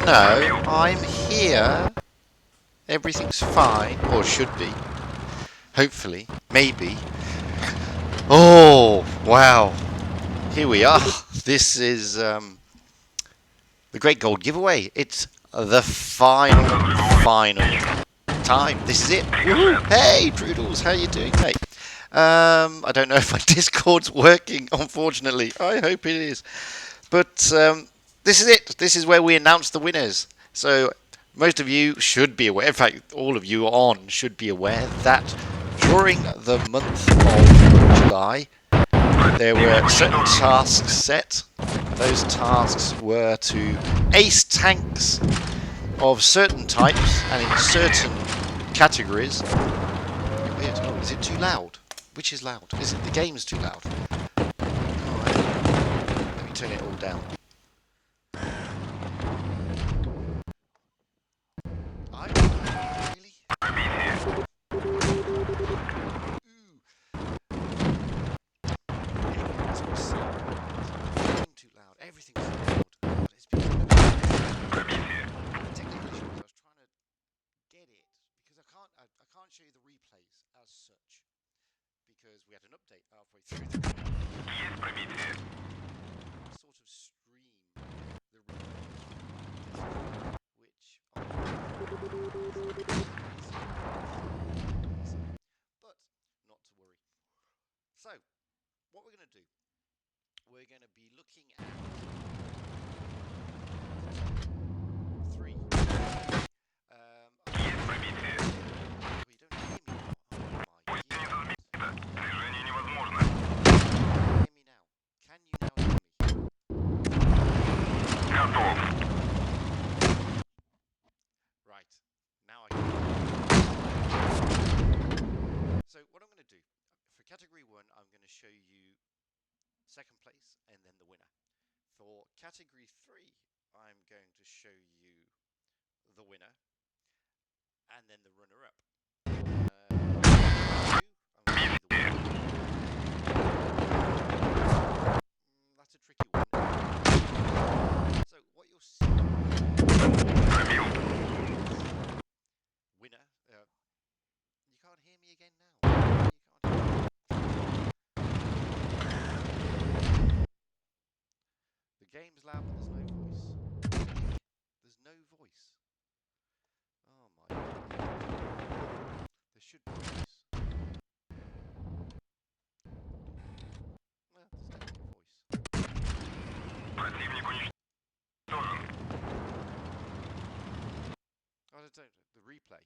No, I'm here. Everything's fine, or should be. Hopefully. Maybe. Oh, wow. Here we are. This is the Great Gold Giveaway. It's the final time. This is it. Woohoo! Hey, Droodles, how you doing, mate? I don't know if my Discord's working, unfortunately. I hope it is. But this is it. This is where we announce the winners. So most of you should be aware, in fact, all of you on should be aware that during the month of July, there were certain tasks set. Those tasks were to ace tanks of certain types and in certain categories. Weird. Oh, is it too loud? Which is loud? Is it the game's too loud? Alright. Let me turn it all down. Really? Too loud. Everything's too loud. But it's because of technical issues. I was trying to get it because I can't show you the replays as such because we had an update halfway through the sort of stream the replays, which but not to worry. So what we're going to do, we're going to be looking at three. We don't hear me. Oh my God. Hear me now. Can you now hear me? Right. Now I can. So what I'm going to do, for category 1, I'm going to show you second place and then the winner. For category 3, I'm going to show you the winner and then the runner-up. That's a tricky one. So what you'll see, winner. You can't hear me again now. You can't hear me. The game's loud, but there's no voice. There's no voice. Oh my God. There should be a voice. Well, there's definitely a voice. Oh, I don't. The replay.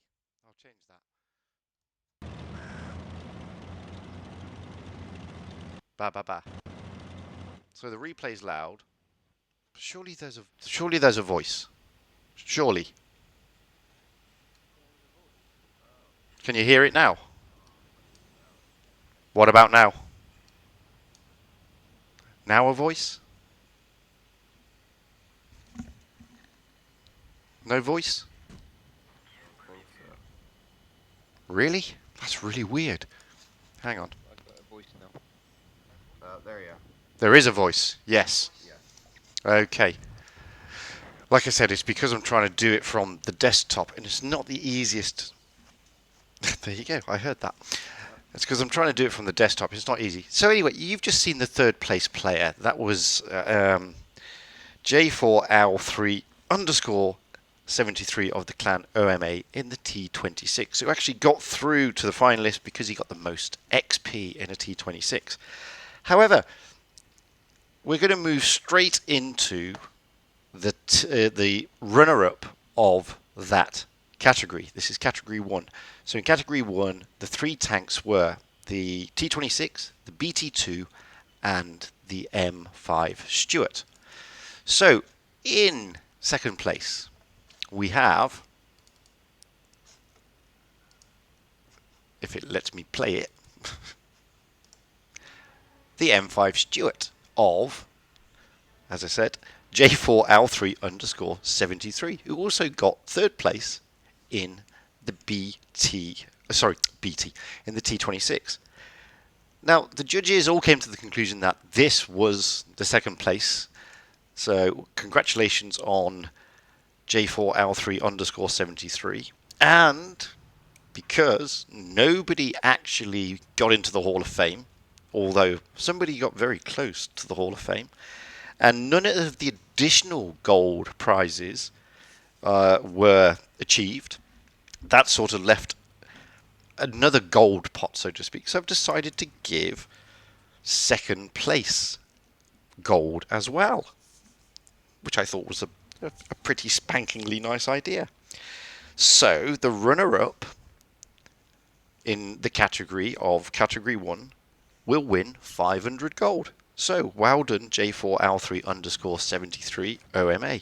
I'll change that. Ba ba ba. So the replay's loud. Surely there's a voice. Surely. Can you hear it now? What about now? Now a voice? No voice? Really? That's really weird. Hang on. I've got a voice now. There you are. There is a voice. Yes. Yes. Okay. Like I said, it's because I'm trying to do it from the desktop, and it's not the easiest. There you go. I heard that. It's because I'm trying to do it from the desktop. It's not easy. So anyway, you've just seen the third place player. That was J4L3 underscore 73 of the clan OMA in the T26, who actually got through to the finalist because he got the most XP in a T26. However, we're going to move straight into the runner-up of that category. This is category 1. So in category 1, the 3 tanks were the T26, the BT2, and the M5 Stuart. So in second place, we have, if it lets me play it, the M5 Stuart of, as I said, J4L3 underscore 73, who also got third place in the BT, in the T26. Now, the judges all came to the conclusion that this was the second place. So, congratulations on J4L3_73. And because nobody actually got into the Hall of Fame, although somebody got very close to the Hall of Fame, and none of the additional gold prizes were achieved, that sort of left another gold pot, so to speak. So I've decided to give second place gold as well, which I thought was a pretty spankingly nice idea. So the runner-up in the category of Category 1 will win 500 gold. So well done, J4L3_73 OMA.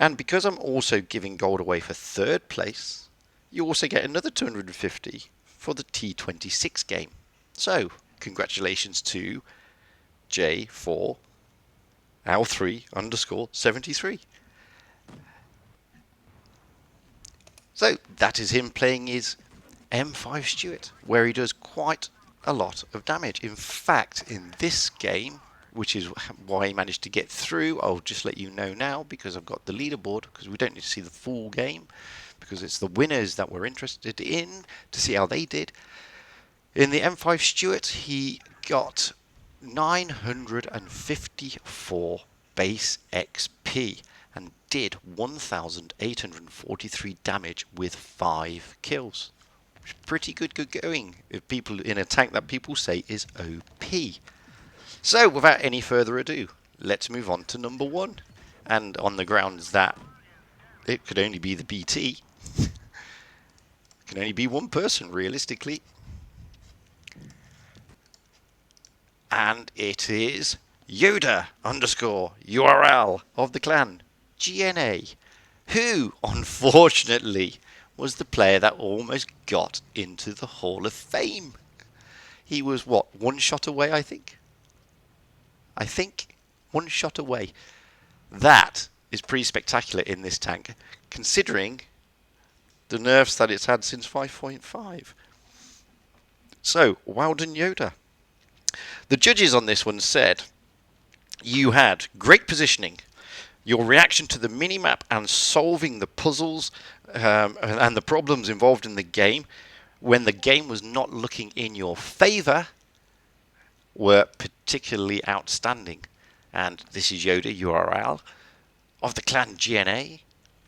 And because I'm also giving gold away for third place, you also get another 250 for the T26 game. So congratulations to J4L3_73. So that is him playing his M5 Stuart, where he does quite a lot of damage. In fact, in this game, which is why he managed to get through, I'll just let you know now because I've got the leaderboard, because we don't need to see the full game, because it's the winners that we're interested in to see how they did. In the M5 Stuart, he got 954 base XP and did 1,843 damage with 5 kills. Pretty good going if people in a tank that people say is OP. So without any further ado, let's move on to number 1. And on the grounds that it could only be the BT, it can only be one person realistically. And it is Yoda_URL of the clan GNA, who unfortunately was the player that almost got into the Hall of Fame. He was what, one shot away, I think? One shot away. That is pretty spectacular in this tank, considering the nerfs that it's had since 5.5. So, well done, Yoda. The judges on this one said you had great positioning, your reaction to the minimap and solving the puzzles and the problems involved in the game when the game was not looking in your favour were particularly outstanding. And this is Yoda URL of the clan GNA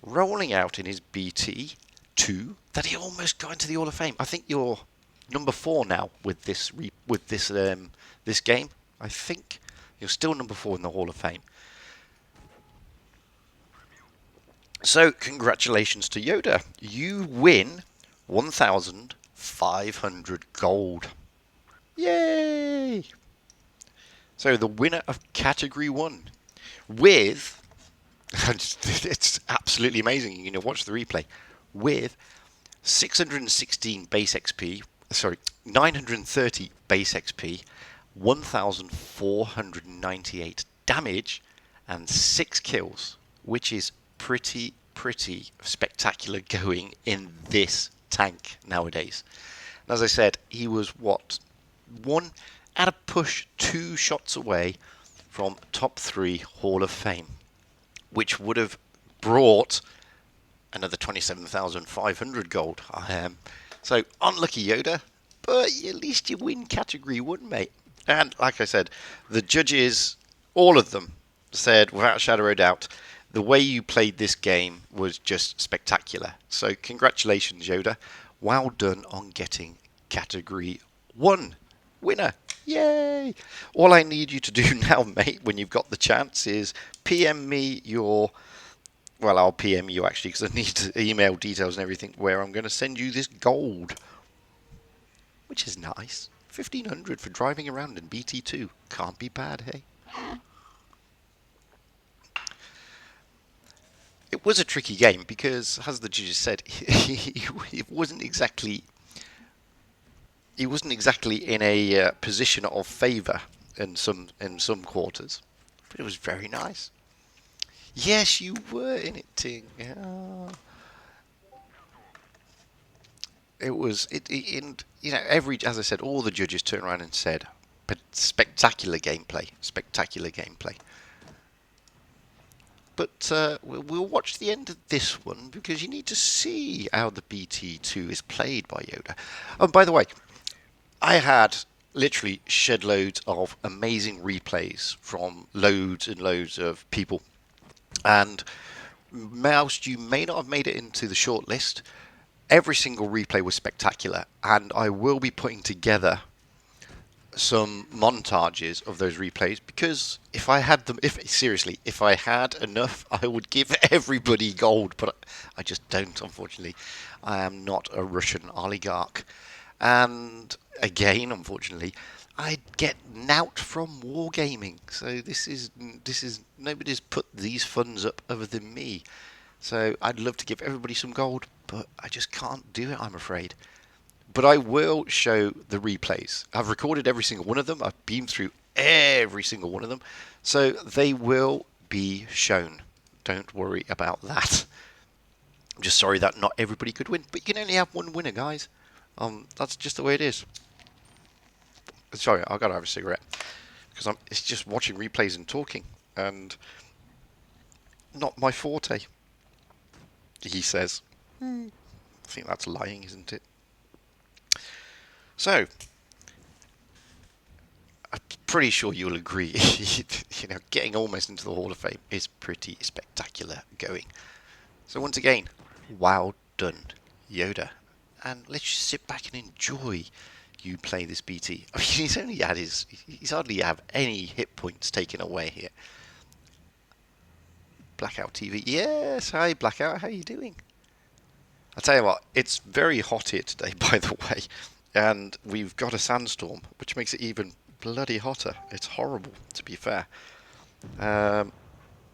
rolling out in his BT2 that he almost got into the Hall of Fame. I think you're number 4 now with this this game. I think you're still number 4 in the Hall of Fame. So congratulations to Yoda. You win 1,500 gold. Yay! So the winner of Category 1 with, it's absolutely amazing, you can watch the replay, with 616 base XP, sorry, 930 base XP, 1,498 damage, and 6 kills, which is pretty spectacular going in this tank nowadays. And as I said, he was what, one at a push 2 shots away from top 3 Hall of Fame, which would have brought another 27,500 gold. So unlucky Yoda, but at least you win Category 1, mate. And like I said, the judges, all of them, said without a shadow of a doubt, the way you played this game was just spectacular. So congratulations, Yoda. Well done on getting Category 1 winner. Yay! All I need you to do now, mate, when you've got the chance is PM me your... Well, I'll PM you actually because I need email details and everything where I'm going to send you this gold. Which is nice. 1,500 for driving around in BT2. Can't be bad, hey? It was a tricky game because, as the judges said, it wasn't exactly in a position of favour in some quarters, but it was very nice. Yes, you were in it, Ting. Yeah. It was and you know, as I said, all the judges turned around and said, "But spectacular gameplay, spectacular gameplay." but we'll watch the end of this one because you need to see how the BT2 is played by Yoda. Oh, by the way, I had literally shed loads of amazing replays from loads and loads of people. And whilst you may not have made it into the shortlist, every single replay was spectacular. And I will be putting together some montages of those replays because if I had them, if I had enough, I would give everybody gold, but I just don't, unfortunately. I am not a Russian oligarch. And again, unfortunately, I get nout from wargaming. So this is nobody's put these funds up other than me. So I'd love to give everybody some gold, but I just can't do it, I'm afraid. But I will show the replays. I've recorded every single one of them. I've been through every single one of them. So they will be shown. Don't worry about that. I'm just sorry that not everybody could win. But you can only have one winner, guys. That's just the way it is. Sorry, I've got to have a cigarette. Because it's just watching replays and talking. And not my forte. He says. I think that's lying, isn't it? So, I'm pretty sure you'll agree, getting almost into the Hall of Fame is pretty spectacular going. So once again, well done, Yoda. And let's just sit back and enjoy you play this BT. I mean, he's hardly have any hit points taken away here. Blackout TV. Yes, hi Blackout, how are you doing? I'll tell you what, it's very hot here today, by the way. And we've got a sandstorm, which makes it even bloody hotter. It's horrible, to be fair.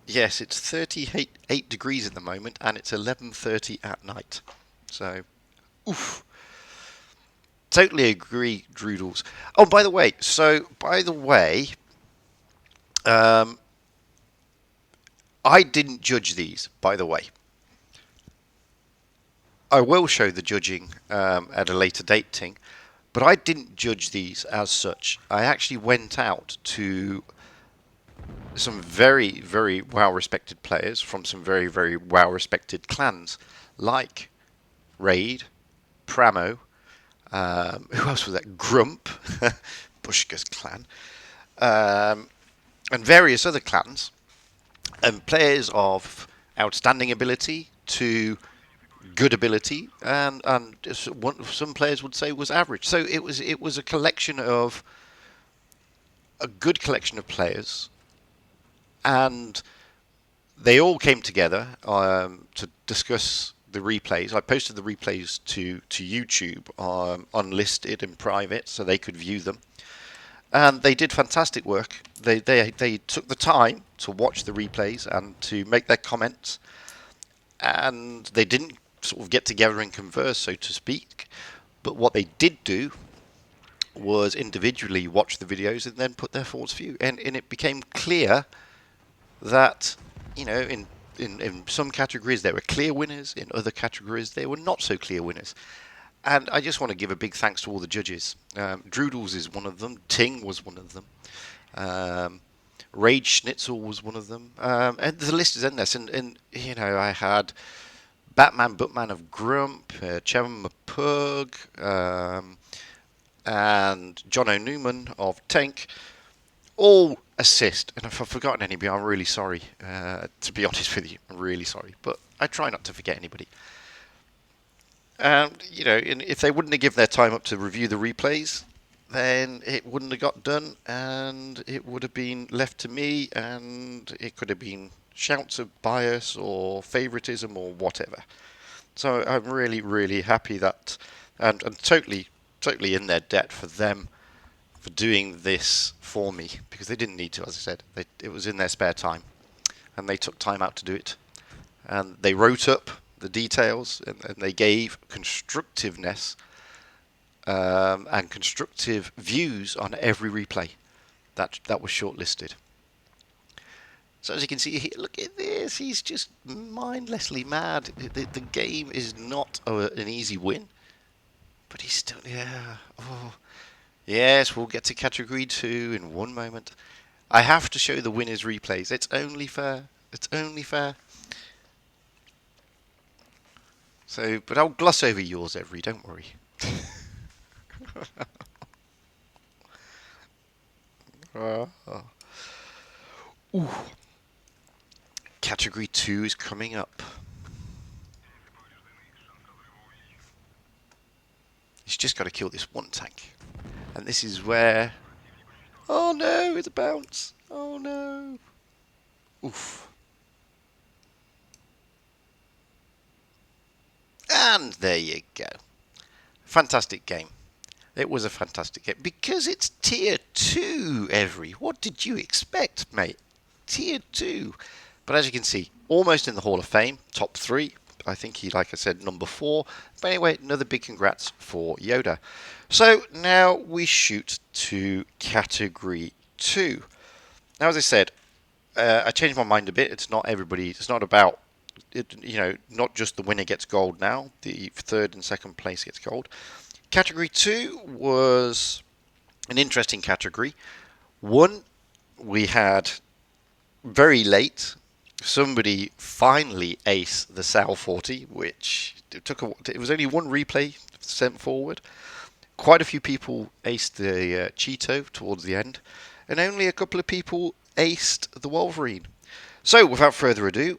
Yes, it's 38 degrees at the moment, and it's 11:30 at night. So, oof. Totally agree, Droodles. Oh, by the way, I didn't judge these, by the way. I will show the judging at a later date, Ting, but I didn't judge these as such. I actually went out to some very, very well-respected players from some very, very well-respected clans, like Raid, Pramo, who else was that? Grump, Bushka's clan, and various other clans, and players of outstanding ability to good ability, and some players would say was average. So it was a good collection of players, and they all came together to discuss the replays. I posted the replays to YouTube, unlisted and private, so they could view them. And they did fantastic work. They took the time to watch the replays and to make their comments. And they didn't sort of get together and converse, so to speak. But what they did do was individually watch the videos and then put their thoughts view. And it became clear that, in some categories there were clear winners, in other categories there were not so clear winners. And I just want to give a big thanks to all the judges. Droodles is one of them. Ting was one of them. Rage Schnitzel was one of them. And the list is endless. And I had Batman Buttman of Grump, Chairman Pug, and John O'Newman of Tank. All assist. And if I've forgotten anybody, I'm really sorry. To be honest with you, I'm really sorry. But I try not to forget anybody. And if they wouldn't have given their time up to review the replays, then it wouldn't have got done, and it would have been left to me, and it could have been shouts of bias or favoritism or whatever. So I'm really, really happy that, and totally in their debt for them for doing this for me, because they didn't need to, as I said. It was in their spare time, and they took time out to do it, and they wrote up the details, and they gave constructiveness and constructive views on every replay that was shortlisted. So as you can see here, look at this, he's just mindlessly mad. The game is not an easy win, but he's still, yes, we'll get to category 2 in one moment. I have to show the winners replays, it's only fair. It's only fair. So, but I'll gloss over yours, Every. Don't worry. Ooh. Category 2 is coming up. He's just got to kill this one tank. And this is where... Oh no, it's a bounce. Oh no. Oof. And there you go. Fantastic game. It was a fantastic game. Because it's tier 2, Every. What did you expect, mate? Tier 2. But as you can see, almost in the Hall of Fame. Top 3. I think he, like I said, number 4. But anyway, another big congrats for Yoda. So now we shoot to category 2. Now, as I said, I changed my mind a bit. It's not everybody. It's not about, not just the winner gets gold now. The third and second place gets gold. Category 2 was an interesting category. One, we had very late somebody finally aced the Sal 40, which it was only one replay sent forward. Quite a few people aced the Cheeto towards the end, and only a couple of people aced the Wolverine. So, without further ado,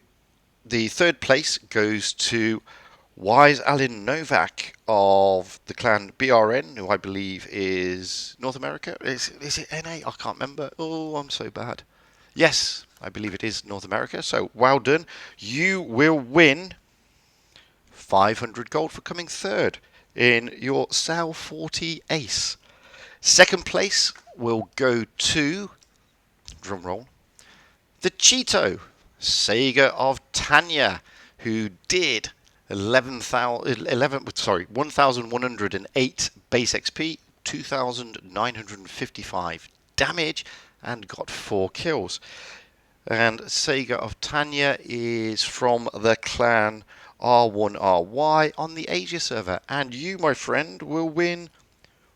the third place goes to Wise Alan Novak of the clan BRN, who I believe is North America. Is it NA? I can't remember. Oh, I'm so bad. Yes, I believe it is North America. So, well done. You will win 500 gold for coming third in your Sal 40 ace. Second place will go to, drum roll, the Cheeto, Sega of Tanya, who did 1,108 base XP, 2,955 damage, and got 4 kills. And Sega of Tanya is from the clan R1RY on the Asia server. And you, my friend, will win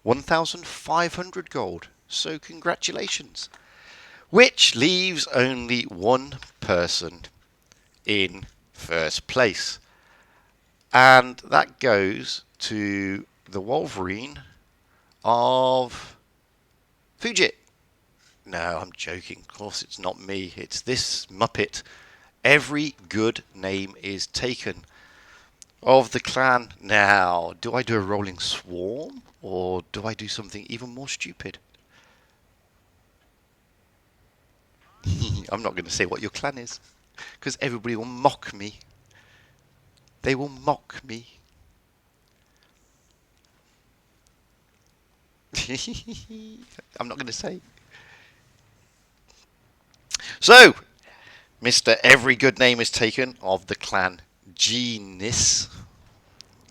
1,500 gold. So congratulations. Which leaves only one person in first place. And that goes to the Wolverine of Fujit. No, I'm joking. Of course, it's not me. It's this Muppet. Every good name is taken. Of the clan. Now, do I do a rolling swarm? Or do I do something even more stupid? I'm not going to say what your clan is. Because everybody will mock me. They will mock me. I'm not going to say. So, Mr. Every Good Name is taken of the clan Genius.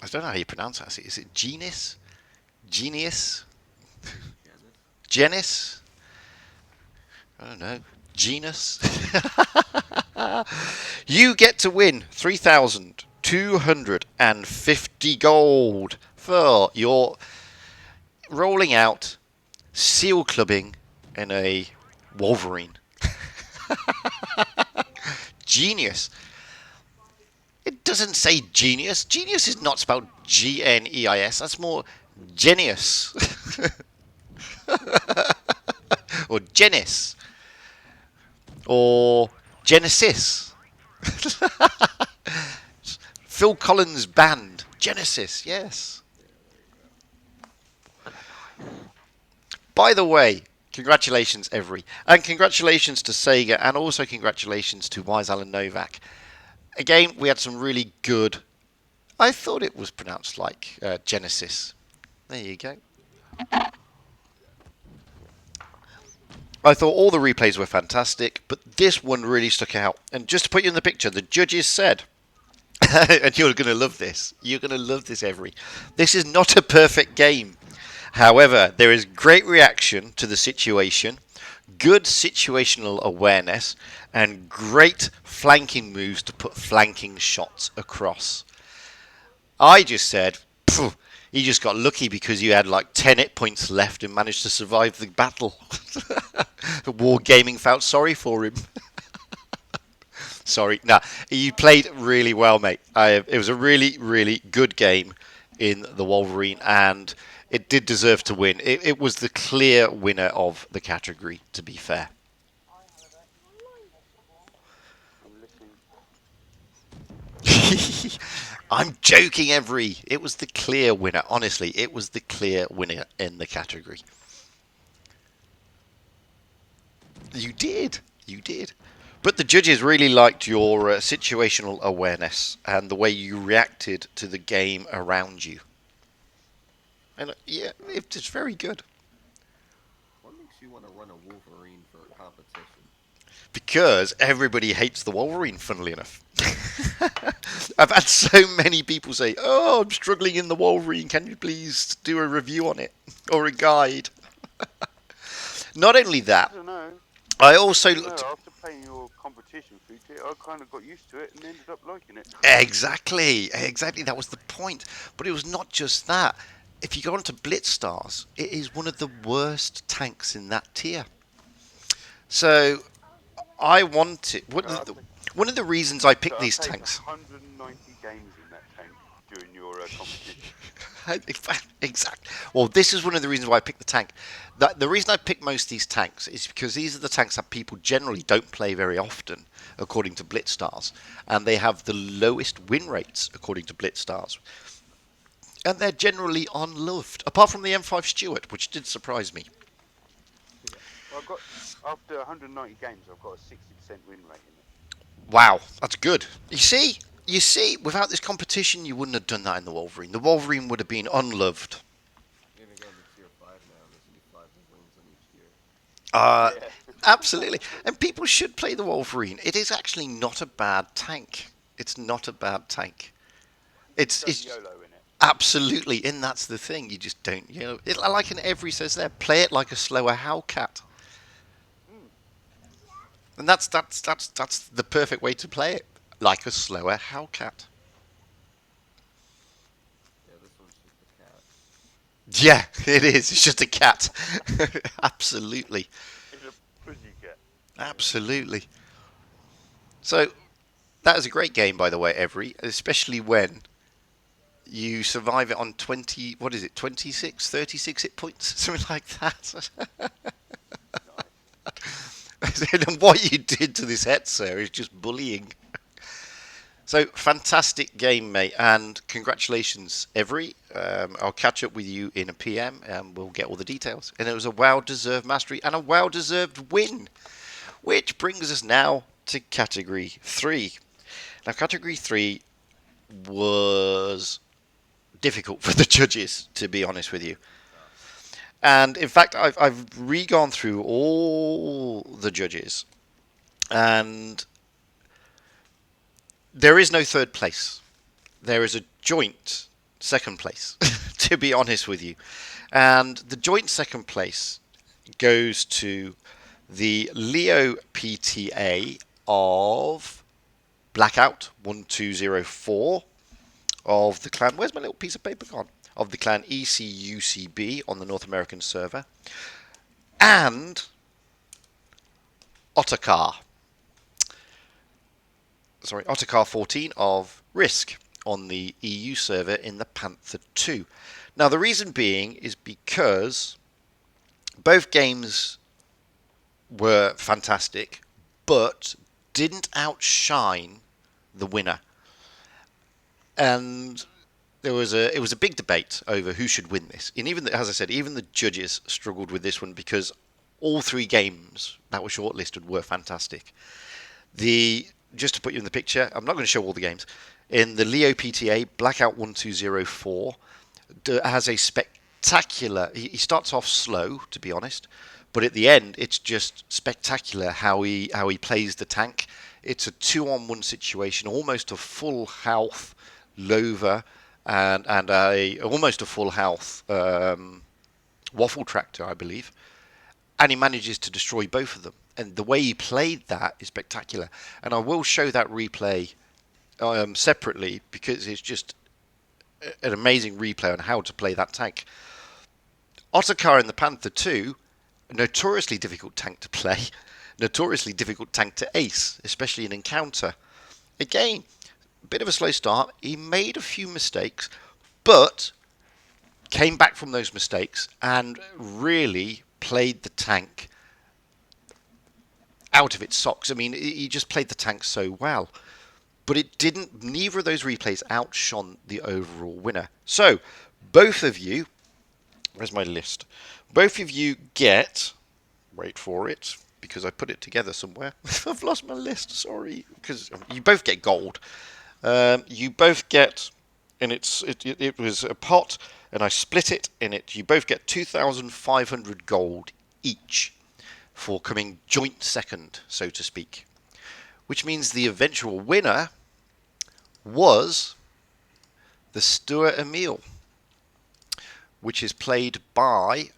I don't know how you pronounce that. Is it Genius? Genius? Genis? I don't know. Genus? You get to win 3,250 gold for your rolling out seal clubbing in a Wolverine. Genius. It doesn't say genius. Genius is not spelled Gneis. That's more genius. Or Genis. Or Genesis. Phil Collins' band. Genesis, yes. By the way, congratulations, Every. And congratulations to Sega, and also congratulations to Wise Alan Novak. Again, we had some really good... I thought it was pronounced like Genesis. There you go. I thought all the replays were fantastic, but this one really stuck out. And just to put you in the picture, the judges said... and you're going to love this. You're going to love this, Every. This is not a perfect game. However, there is great reaction to the situation, good situational awareness, and great flanking moves to put flanking shots across. I just said, he just got lucky because you had like 10 hit points left and managed to survive the battle. Wargaming felt sorry for him. Sorry. No, you played really well, mate. It was a really, really good game in the Wolverine, and it did deserve to win. It was the clear winner of the category, to be fair. I'm listening. I'm joking, Every. It was the clear winner. Honestly, it was the clear winner in the category. You did. You did. But the judges really liked your situational awareness and the way you reacted to the game around you. And yeah, it's very good. What makes you want to run a Wolverine for a competition? Because everybody hates the Wolverine, funnily enough. I've had so many people say, "Oh, I'm struggling in the Wolverine. Can you please do a review on it or a guide?" Not only I that, don't know. I also No, looked after playing your competition food, I kind of got used to it and ended up liking it. exactly. That was the point. But it was not just that. If you go on to Blitz Stars, it is one of the worst tanks in that tier. So I wanted one of the reasons I picked So I these played tanks. 190 games in that tank during your competition. Exactly. Well, this is one of the reasons why I picked the tank. The reason I picked most of these tanks is because these are the tanks that people generally don't play very often, according to Blitz Stars, and they have the lowest win rates, according to Blitz Stars. And they're generally unloved, apart from the M5 Stuart, which did surprise me. Well, I got after 190 games, I've got a 60% win rate in it. Wow, that's good. You see, without this competition, you wouldn't have done that in the Wolverine. The Wolverine would have been unloved. You're gonna go to tier 5 now. There's gonna be 5 Wolverines on each tier. Absolutely. And people should play the Wolverine. It is actually not a bad tank. It's not a bad tank. It's YOLO in it. absolutely, and that's the thing. You just don't, like an Every says there, play it like a slower Hellcat. And that's the perfect way to play it, like a slower Hellcat. Yeah, this one's just a cat. Yeah, it is. It's just a cat. Absolutely. It's a pussycat. Absolutely. So that is a great game, by the way, Every, especially when you survive it on 20, what is it, 26, 36 hit points, something like that. And what you did to this Hetzer is just bullying. So, fantastic game, mate, and congratulations, Every. I'll catch up with you in a PM, and we'll get all the details. And it was a well-deserved mastery and a well-deserved win, which brings us now to Category 3. Now, Category 3 was difficult for the judges, to be honest with you. And in fact, I've re-gone through all the judges, and there is no third place. There is a joint second place, to be honest with you. And the joint second place goes to the Leo PTA of Blackout 1204 of the clan. Where's my little piece of paper gone? Of the clan ECUCB on the North American server, and Otakar. Otakar 14 of Risk on the EU server in the Panther 2. Now, the reason being is because both games were fantastic, but didn't outshine the winner. And it was a big debate over who should win this. And even, as I said, even the judges struggled with this one because all three games that were shortlisted were fantastic. Just to put you in the picture, I'm not going to show all the games. In the Leo PTA, Blackout 1204 has a spectacular. He starts off slow, to be honest, but at the end, it's just spectacular how he plays the tank. It's a 2-on-1 situation, almost a full health Lover and almost a full health Waffle Tractor, I believe, and he manages to destroy both of them. And the way he played that is spectacular. And I will show that replay separately because it's just an amazing replay on how to play that tank. Otakar in the Panther 2, a notoriously difficult tank to play. notoriously difficult tank to ace, especially in encounter. Again, a bit of a slow start. He made a few mistakes, but came back from those mistakes and really played the tank out of its socks. I mean, he just played the tank so well. But it didn't, neither of those replays outshone the overall winner. So, both of you, where's my list? Both of you get, wait for it, because I put it together somewhere. I've lost my list, sorry. Because you both get gold. You both get, and it was a pot, and I split it in it. You both get 2,500 gold each for coming joint second, so to speak. Which means the eventual winner was the Stuart Emil, which is played by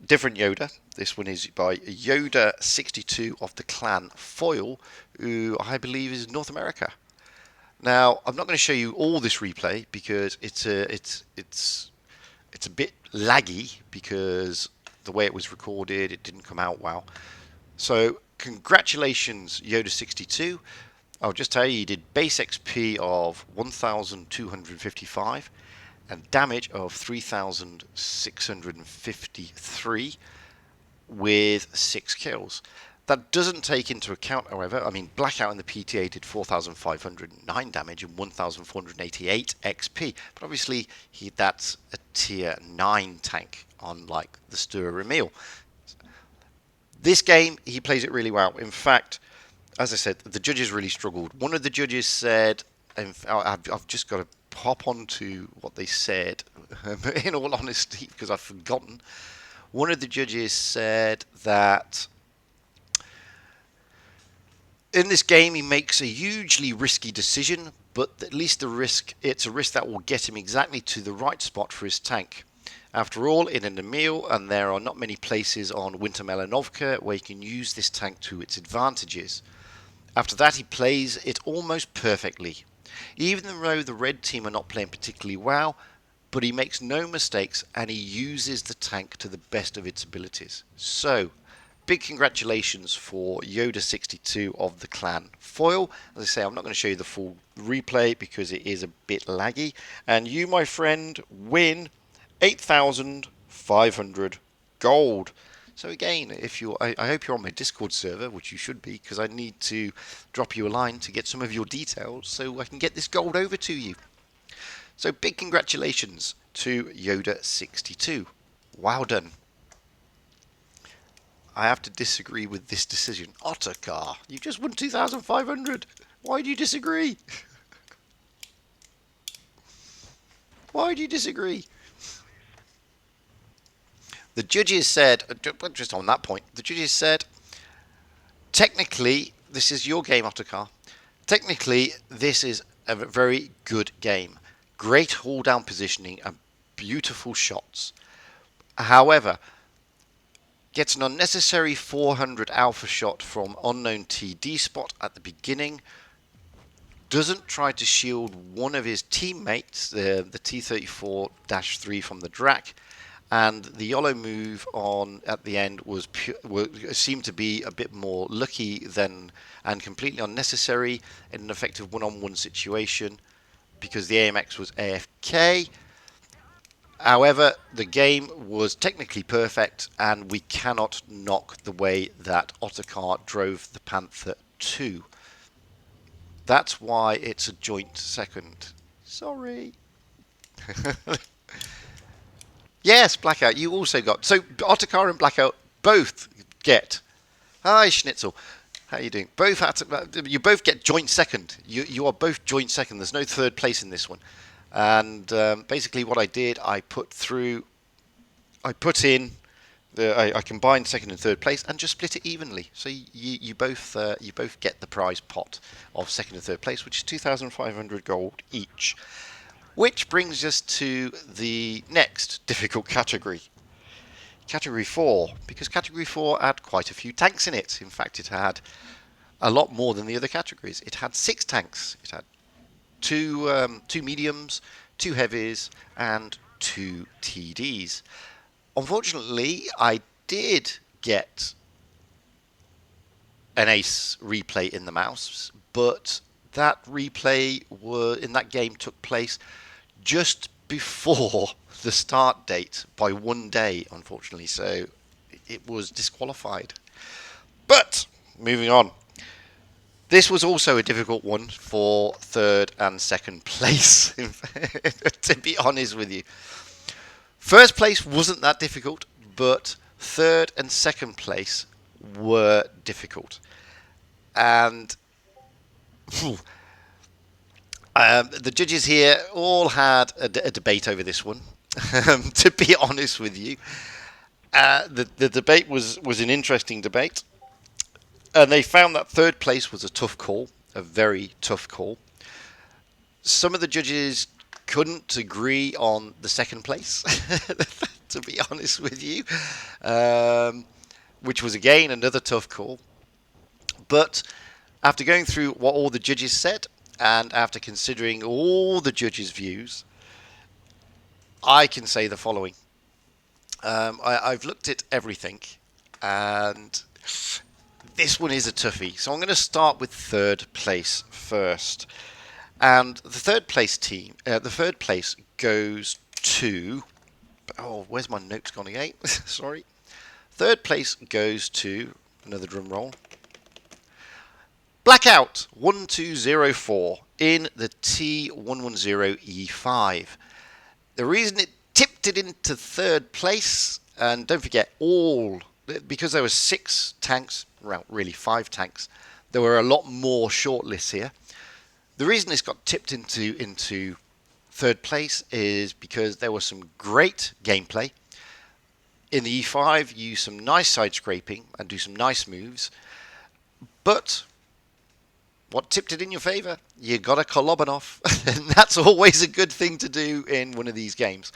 different Yoda. This one is by Yoda62 of the clan Foil, who I believe is North America. Now, I'm not going to show you all this replay because it's a bit laggy because the way it was recorded, it didn't come out well. So, congratulations, Yoda62. I'll just tell you, he did base XP of 1,255 and damage of 3,653 with 6 kills. That doesn't take into account, however, I mean, Blackout in the PTA did 4,509 damage and 1,488 XP. But obviously, that's a tier 9 tank, unlike the Stuart Emil. This game, he plays it really well. In fact, as I said, the judges really struggled. One of the judges said, and I've just got to hop on to what they said, in all honesty, because I've forgotten. One of the judges said that in this game he makes a hugely risky decision, but at least it's a risk that will get him exactly to the right spot for his tank. After all, in an Emil, and there are not many places on Winter Melanovka where you can use this tank to its advantages. After that, he plays it almost perfectly. Even though the red team are not playing particularly well, but he makes no mistakes and he uses the tank to the best of its abilities. So, big congratulations for Yoda62 of the clan Foil. As I say, I'm not going to show you the full replay because it is a bit laggy. And you, my friend, win 8,500 gold. So again, if you're, I hope you're on my Discord server, which you should be, because I need to drop you a line to get some of your details so I can get this gold over to you. So big congratulations to Yoda62. Well done. I have to disagree with this decision. Otokar, you just won 2,500. Why do you disagree? Why do you disagree? The judges said, just on that point, the judges said, technically, this is your game, Otokar. Technically, this is a very good game. Great hold-down positioning and beautiful shots. However, gets an unnecessary 400 alpha shot from unknown TD spot at the beginning. Doesn't try to shield one of his teammates, the T-34-3 from the Drak. And the YOLO move on at the end seemed to be a bit more lucky and completely unnecessary in an effective one-on-one situation because the AMX was AFK. However, the game was technically perfect and we cannot knock the way that Otokar drove the Panther 2. That's why it's a joint second. Sorry. Yes, Blackout, you also got... So, Otokar and Blackout both get... Hi, Schnitzel. How are you doing? You both get joint second. You are both joint second. There's no third place in this one. And basically what I did, I combined second and third place and just split it evenly. So you both get the prize pot of second and third place, which is 2,500 gold each. Which brings us to the next difficult category. Category 4, because Category 4 had quite a few tanks in it. In fact, it had a lot more than the other categories. It had 6 tanks. It had two mediums, 2 heavies, and 2 TDs. Unfortunately, I did get an ace replay in the mouse, but that replay in that game took place just before the start date by 1 day, unfortunately, so it was disqualified. But moving on, this was also a difficult one for third and second place, to be honest with you. First place wasn't that difficult, but third and second place were difficult. And the judges here all had a debate over this one, to be honest with you. The debate was an interesting debate. And they found that third place was a tough call, a very tough call. Some of the judges couldn't agree on the second place, to be honest with you, which was again another tough call. But after going through what all the judges said, and after considering all the judges' views, I can say the following. I've looked at everything, and this one is a toughie. So I'm going to start with third place first. And the third place team, the third place goes to... Oh, where's my notes gone again? Sorry. Third place goes to... Another drum roll. Blackout 1204 in the T110E5. The reason it tipped it into third place, and don't forget because there were 6 tanks, well, really 5 tanks, there were a lot more shortlists here. The reason this got tipped into third place is because there was some great gameplay. In the E5, use some nice side scraping and do some nice moves. But what tipped it in your favour? You got a Kolobanov, and that's always a good thing to do in one of these games.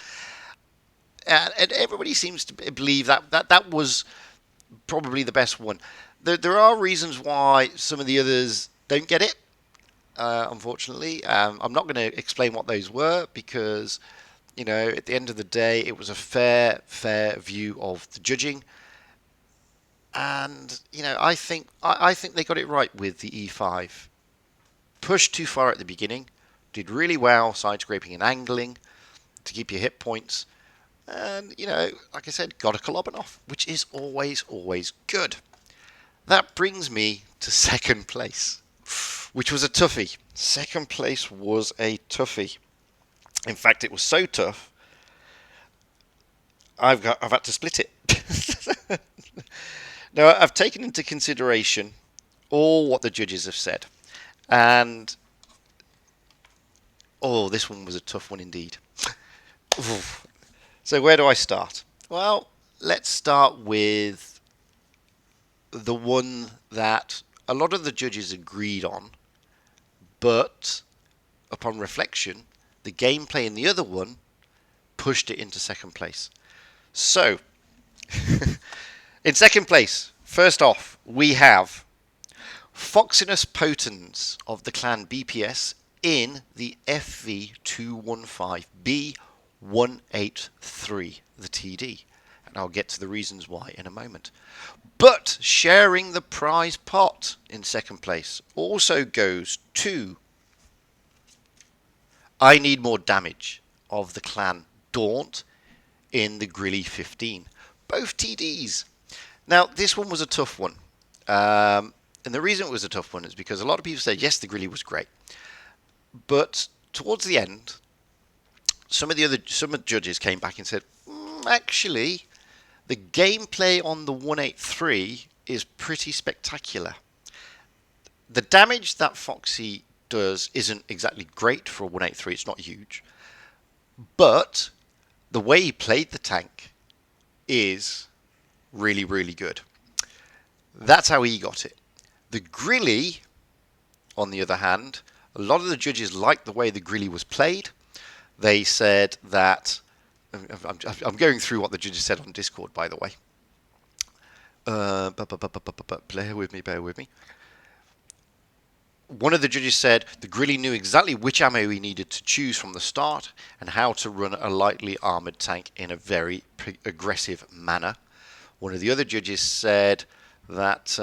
And everybody seems to believe that was probably the best one. There are reasons why some of the others don't get it, unfortunately. I'm not going to explain what those were because, you know, at the end of the day, it was a fair view of the judging. And, you know, I think they got it right with the E5. Pushed too far at the beginning, did really well side scraping and angling to keep your hit points. And, you know, like I said, got a Kolobanov, which is always good. That brings me to second place, which was a toughie. Second place was a toughie. In fact, it was so tough, I've had to split it. Now, I've taken into consideration all what the judges have said. And, oh, this one was a tough one indeed. So where do I start? Well, let's start with the one that a lot of the judges agreed on, but upon reflection, the gameplay in the other one pushed it into second place. So, in second place, first off, we have Foxinus Potens of the clan BPS in the FV215B183, the TD. And I'll get to the reasons why in a moment. But sharing the prize pot in second place also goes to I Need More Damage of the clan Daunt in the Grilly 15. Both TDs. Now, this one was a tough one. And the reason it was a tough one is because a lot of people said, yes, the Grilly was great. But towards the end, some of the judges came back and said, actually, the gameplay on the 183 is pretty spectacular. The damage that Foxy does isn't exactly great for a 183. It's not huge. But the way he played the tank is really good. That's how he got it. The Grilly, on the other hand, a lot of the judges liked the way the Grilly was played. They said that... I'm going through what the judges said on Discord, by the way. Bear with me. One of the judges said the Grilly knew exactly which ammo he needed to choose from the start and how to run a lightly armoured tank in a very aggressive manner. One of the other judges said that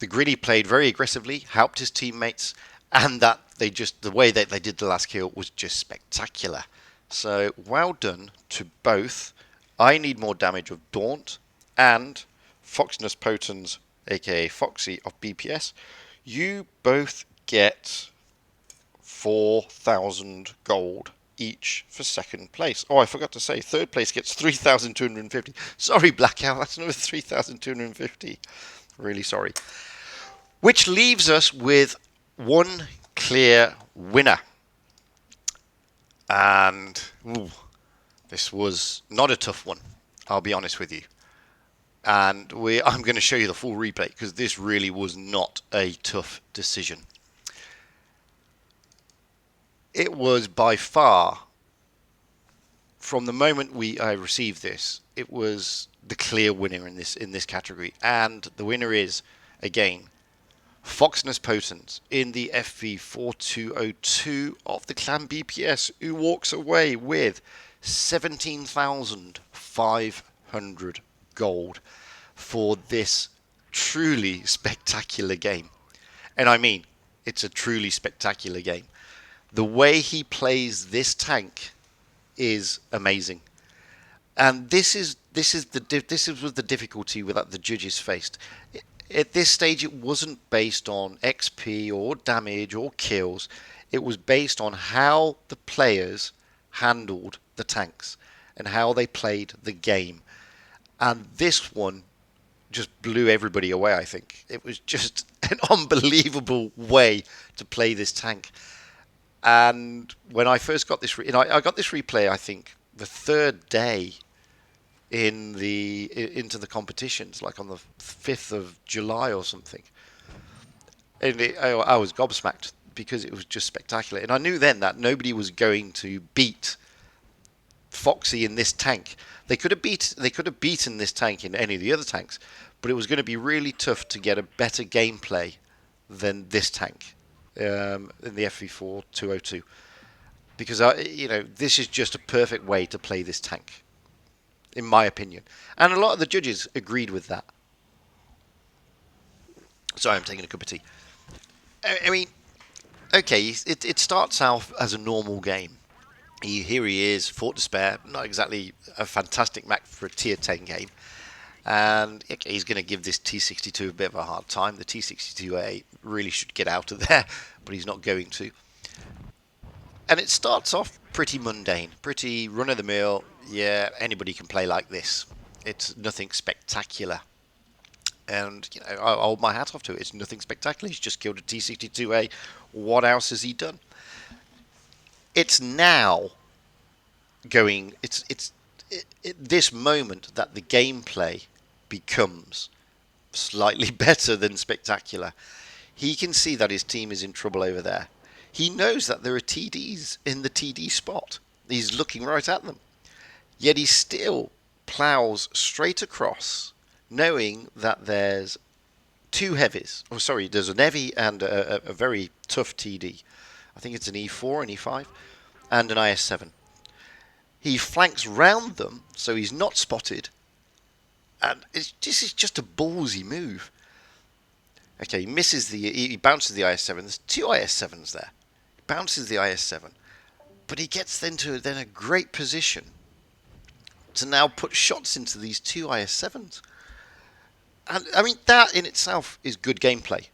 the Gritty played very aggressively, helped his teammates, and that the way that they did the last kill was just spectacular. So well done to both. I Need More Damage of Daunt and Foxness Potens, aka Foxy of BPS. You both get 4,000 gold each for second place. Oh, I forgot to say, third place gets 3,250. Sorry, Blackout, that's another 3,250. Really sorry. Which leaves us with one clear winner. And this was not a tough one, I'll be honest with you. And I'm going to show you the full replay because this really was not a tough decision. It was by far, from the moment I received this, it was the clear winner in this category. And the winner is, again, Foxness Potens in the FV4202 of the clan BPS, who walks away with 17,500 gold for this truly spectacular game. And I mean, it's a truly spectacular game. The way he plays this tank is amazing, and this was the difficulty that the judges faced. At this stage, it wasn't based on XP or damage or kills. It was based on how the players handled the tanks and how they played the game. And this one just blew everybody away, I think. It was just an unbelievable way to play this tank. And when I first got this, I got this replay, I think, the third day into the competitions, like on the 5th of July or something. And I was gobsmacked because it was just spectacular. And I knew then that nobody was going to beat Foxy in this tank. They could have beaten this tank in any of the other tanks, but it was going to be really tough to get a better gameplay than this tank. In the FV4 202, because this is just a perfect way to play this tank, in my opinion, and a lot of the judges agreed with that. Sorry, I'm taking a cup of tea. I mean, okay, it starts out as a normal game. Here he is, Fort Despair, not exactly a fantastic map for a tier 10 game. And okay, he's going to give this T62 a bit of a hard time. The T62A really should get out of there, but he's not going to. And it starts off pretty mundane, pretty run-of-the-mill. Yeah, anybody can play like this. It's nothing spectacular. And I'll hold my hat off to it. It's nothing spectacular. He's just killed a T62A. What else has he done? It's now going. It's this moment that the gameplay becomes slightly better than spectacular. He can see that his team is in trouble over there. He knows that there are TDs in the TD spot. He's looking right at them. Yet he still plows straight across, knowing that there's two heavies. Oh, sorry, there's an heavy and a very tough TD. I think it's an E4, an E5, and an IS7. He flanks round them, so he's not spotted. And this is just a ballsy move. Okay, he bounces the IS7. There's two IS7s there. He bounces the IS7. But he gets into a great position to now put shots into these two IS7s. And I mean, that in itself is good gameplay.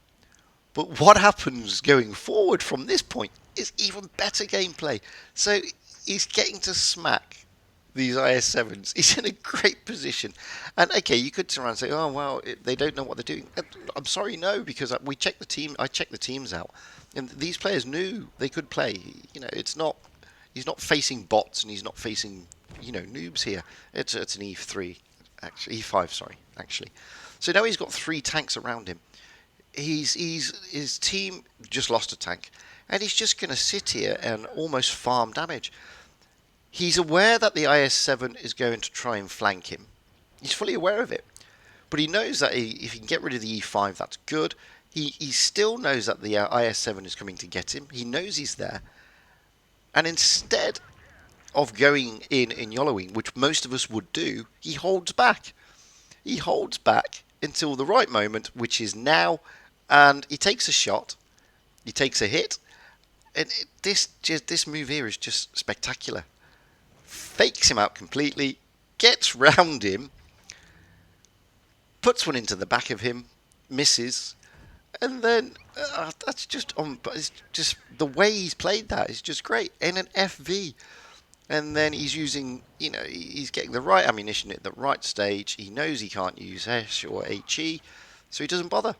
But what happens going forward from this point is even better gameplay. So he's getting to smack these IS7s. He's in a great position. And okay, you could turn around and say, oh, well, they don't know what they're doing. I'm sorry, no, because I checked the teams out. And these players knew they could play. He's not facing bots and he's not facing, noobs here. It's an E3, actually, E5, sorry, actually. So now he's got 3 tanks around him. His team just lost a tank. And he's just going to sit here and almost farm damage. He's aware that the IS7 is going to try and flank him. He's fully aware of it. But he knows that if he can get rid of the E5, that's good. He still knows that the IS7 is coming to get him. He knows he's there. And instead of going in YOLOing, which most of us would do, he holds back. He holds back. until the right moment, which is now, and he takes a shot, he takes a hit, and this move here is just spectacular. Fakes him out completely, gets round him, puts one into the back of him, misses, and then that's just on. But it's just the way he's played that is just great in an FV. And then he's using, he's getting the right ammunition at the right stage. He knows he can't use HE or HE, so he doesn't bother.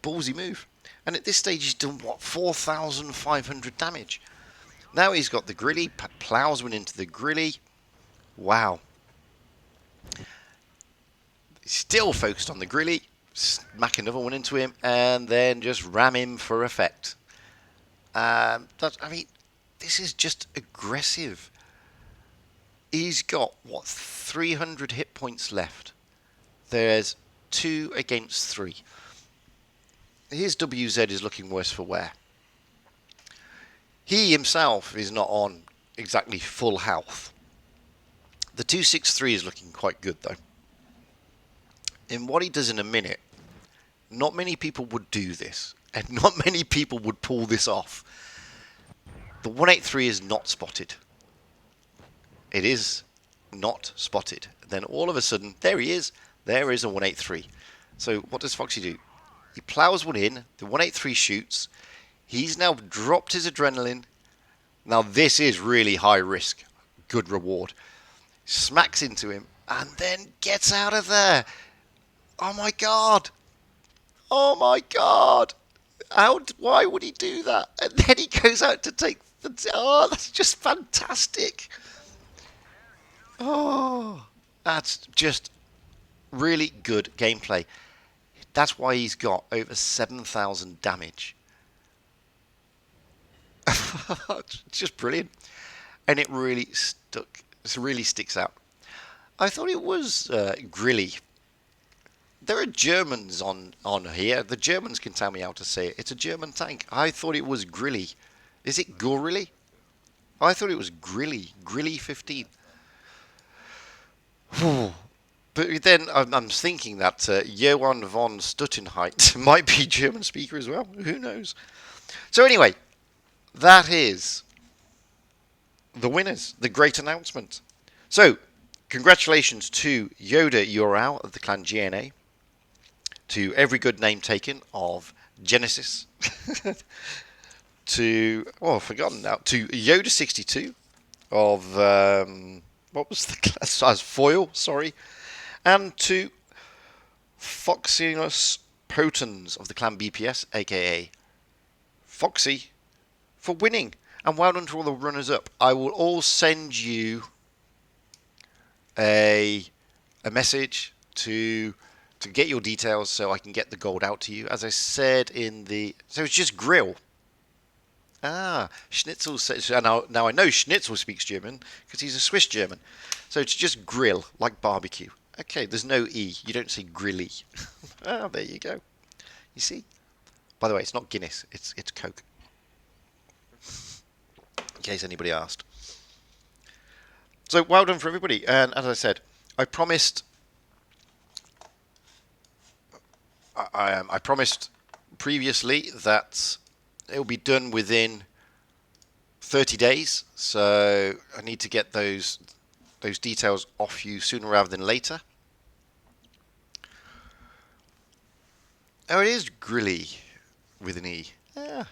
Ballsy move. And at this stage, he's done, 4,500 damage. Now he's got the grilly, plows one into the grilly. Wow. Still focused on the grilly, smack another one into him, and then just ram him for effect. This is just aggressive. He's got, 300 hit points left. There's 2 against 3. His WZ is looking worse for wear. He himself is not on exactly full health. The 263 is looking quite good though. In what he does in a minute, not many people would do this, and not many people would pull this off. The 183 is not spotted. It is not spotted. Then all of a sudden, there he is. There is a 183. So what does Foxy do? He plows one in. The 183 shoots. He's now dropped his adrenaline. Now this is really high risk. Good reward. Smacks into him and then gets out of there. Oh my god. Oh my god. Why would he do that? And then he goes out to take oh, that's just fantastic. Oh, that's just really good gameplay. That's why he's got over 7,000 damage. It's just brilliant. And it really stuck. It really sticks out. I thought it was grilly. There are Germans on here. The Germans can tell me how to say it. It's a German tank. I thought it was grilly. Is it Gorilly? I thought it was Grilly. Grilly 15. But then I'm thinking that Johann von Stuttenheit might be German speaker as well. Who knows? So anyway, that is the winners. The great announcement. So, congratulations to Yoda Urao of the clan GNA. To every good name taken of Genesis. To, I've forgotten now, to Yoda62 of, what was the class? As Foil, sorry. And to Foxinus Potens of the clan BPS, aka Foxy, for winning. And well done to all the runners-up. I will all send you a message to get your details so I can get the gold out to you. As I said in the... So it's just grill. Ah, Schnitzel says... Now I know Schnitzel speaks German because he's a Swiss German. So it's just grill, like barbecue. Okay, there's no E. You don't say grilly. Ah, there you go. You see? By the way, it's not Guinness. It's Coke. In case anybody asked. So well done for everybody. And as I said, I promised... I promised previously that it will be done within 30 days, so I need to get those details off you sooner rather than later. Oh, it is Grilly with an E. Yeah.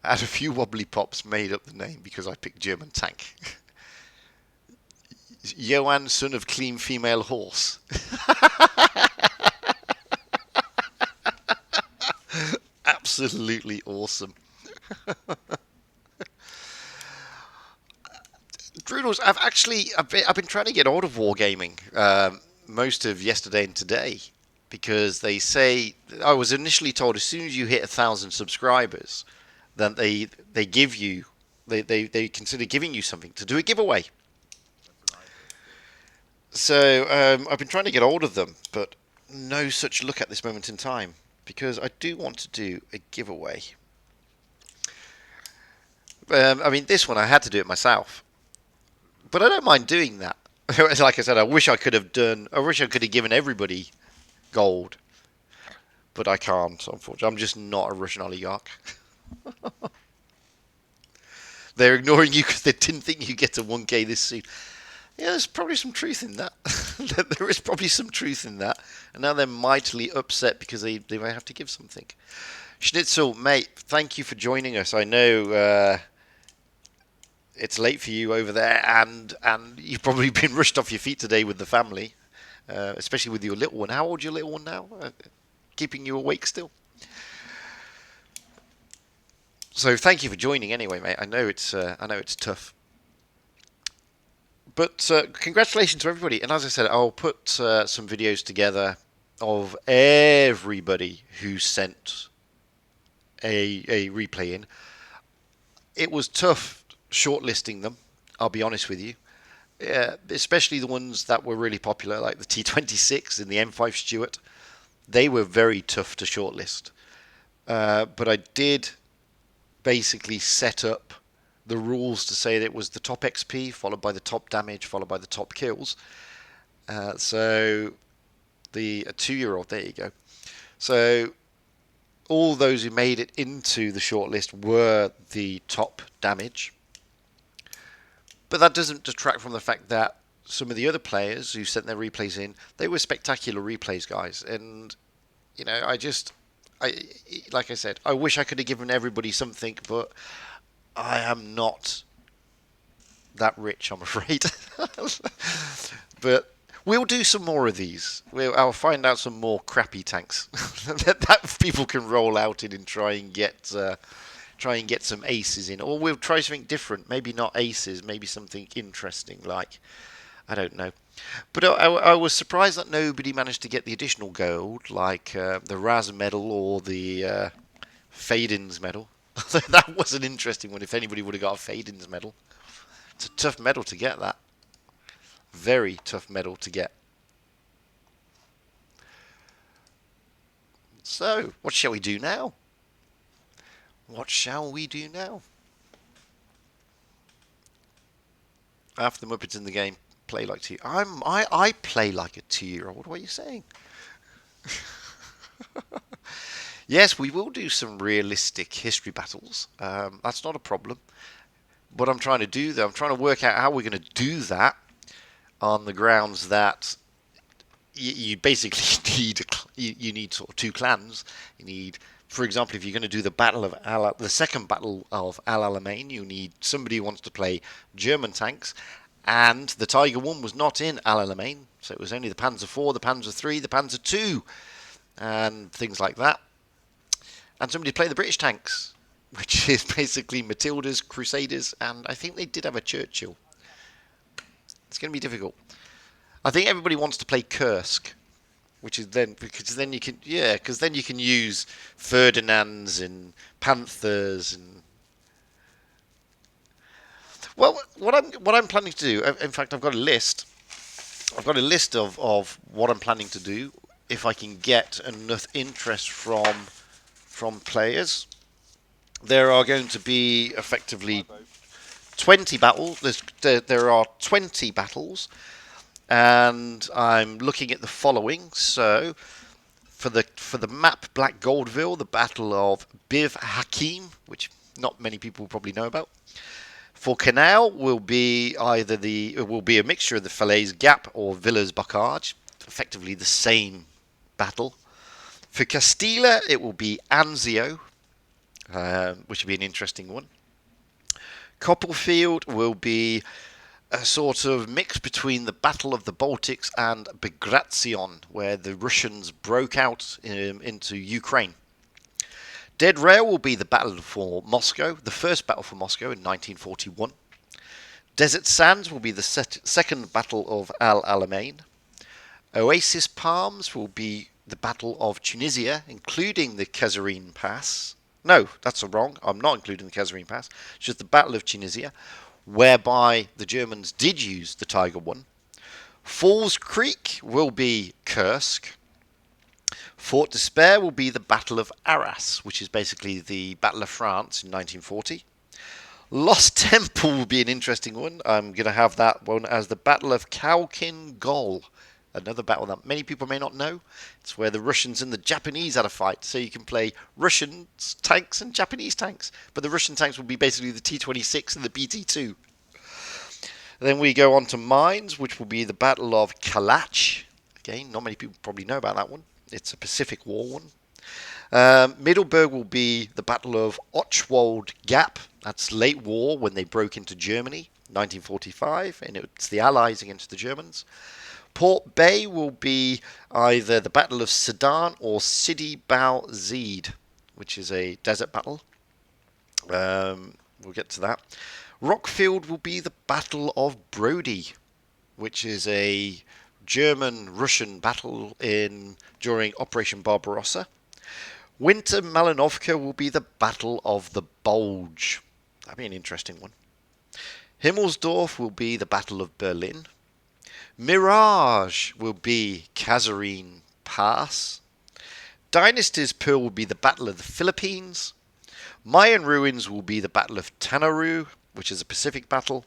I had a few wobbly pops, made up the name because I picked German tank. Johann, son of clean female horse. Absolutely awesome. Droodles, I've been trying to get hold of Wargaming most of yesterday and today because they say, I was initially told as soon as you hit 1,000 subscribers, then they give you, they consider giving you something to do a giveaway. So I've been trying to get hold of them, but no such luck at this moment in time. Because I do want to do a giveaway. I mean, this one I had to do it myself. But I don't mind doing that. Like I said, I wish I could have given everybody gold, but I can't, unfortunately. I'm just not a Russian oligarch. They're ignoring you because they didn't think you get to 1K this soon. Yeah, there's probably some truth in that. There is probably some truth in that. And now they're mightily upset because they might have to give something. Schnitzel, mate, thank you for joining us. I know it's late for you over there, and you've probably been rushed off your feet today with the family, especially with your little one. How old's your little one now? Keeping you awake still? So thank you for joining anyway, mate. I know it's tough. But congratulations to everybody. And as I said, I'll put some videos together of everybody who sent a replay in. It was tough shortlisting them, I'll be honest with you. Especially the ones that were really popular, like the T26 and the M5 Stuart. They were very tough to shortlist. But I did basically set up the rules to say that it was the top XP, followed by the top damage, followed by the top kills. So a 2-year-old, there you go. So all those who made it into the shortlist were the top damage. But that doesn't detract from the fact that some of the other players who sent their replays in, they were spectacular replays, guys. And, you know, like I said, I wish I could have given everybody something, but I am not that rich, I'm afraid. But we'll do some more of these. I'll find out some more crappy tanks that people can roll out in and try and get some aces in, or we'll try something different. Maybe not aces, maybe something interesting, like, I don't know. But I was surprised that nobody managed to get the additional gold, like the Raz medal or the Fadens medal. That was an interesting one. If anybody would have got a Fadens medal, it's a tough medal to get. That very tough medal to get. So, what shall we do now? What shall we do now? After the Muppets in the game, play like two. I play like a 2-year-old. What are you saying? Yes, we will do some realistic history battles. That's not a problem. What I'm trying to do, though, I'm trying to work out how we're going to do that on the grounds that you basically need sort of 2 clans. You need, for example, if you're going to do the second battle of Al Alamein, you need somebody who wants to play German tanks. And the Tiger 1 was not in Al Alamein, so it was only the Panzer IV, the Panzer III, the Panzer II, and things like that. And somebody played the British tanks, which is basically Matildas, Crusaders, and I think they did have a Churchill. It's going to be difficult. I think everybody wants to play Kursk, because then you can use Ferdinands and Panthers and. Well, what I'm planning to do. In fact, I've got a list. I've got a list of what I'm planning to do if I can get enough interest from players. There are going to be effectively 20 battles. There are 20 battles, and I'm looking at the following. So, for the map Black Goldville, the Battle of Biv Hakim, which not many people probably know about. For Canal, will be a mixture of the Falaise Gap or Villas Bocage, effectively the same battle. For Castilla, it will be Anzio, which will be an interesting one. Copperfield will be a sort of mix between the Battle of the Baltics and Bagration, where the Russians broke out into Ukraine. Dead Rail will be the Battle for Moscow, the first battle for Moscow in 1941. Desert Sands will be the second Battle of Al Alamein. Oasis Palms will be the Battle of Tunisia, including the Kasserine Pass. No, that's wrong. I'm not including the Kasserine Pass. It's just the Battle of Tunisia, whereby the Germans did use the Tiger 1. Falls Creek will be Kursk. Fort Despair will be the Battle of Arras, which is basically the Battle of France in 1940. Lost Temple will be an interesting one. I'm going to have that one as the Battle of Khalkhin Gol. Another battle that many people may not know. It's where the Russians and the Japanese had a fight. So you can play Russian tanks and Japanese tanks. But the Russian tanks will be basically the T-26 and the BT-2. Then we go on to mines, which will be the Battle of Kalach. Again, not many people probably know about that one. It's a Pacific War one. Middelburg will be the Battle of Ochwald Gap. That's late war when they broke into Germany, 1945, and it's the Allies against the Germans. Port Bay will be either the Battle of Sedan or Sidi Bou Zeid, which is a desert battle. We'll get to that. Rockfield will be the Battle of Brody, which is a German-Russian battle during Operation Barbarossa. Winter Malinovka will be the Battle of the Bulge. That'd be an interesting one. Himmelsdorf will be the Battle of Berlin. Mirage will be Kasserine Pass. Dynasty's Pearl will be the Battle of the Philippines. Mayan Ruins will be the Battle of Tanaru, which is a Pacific battle.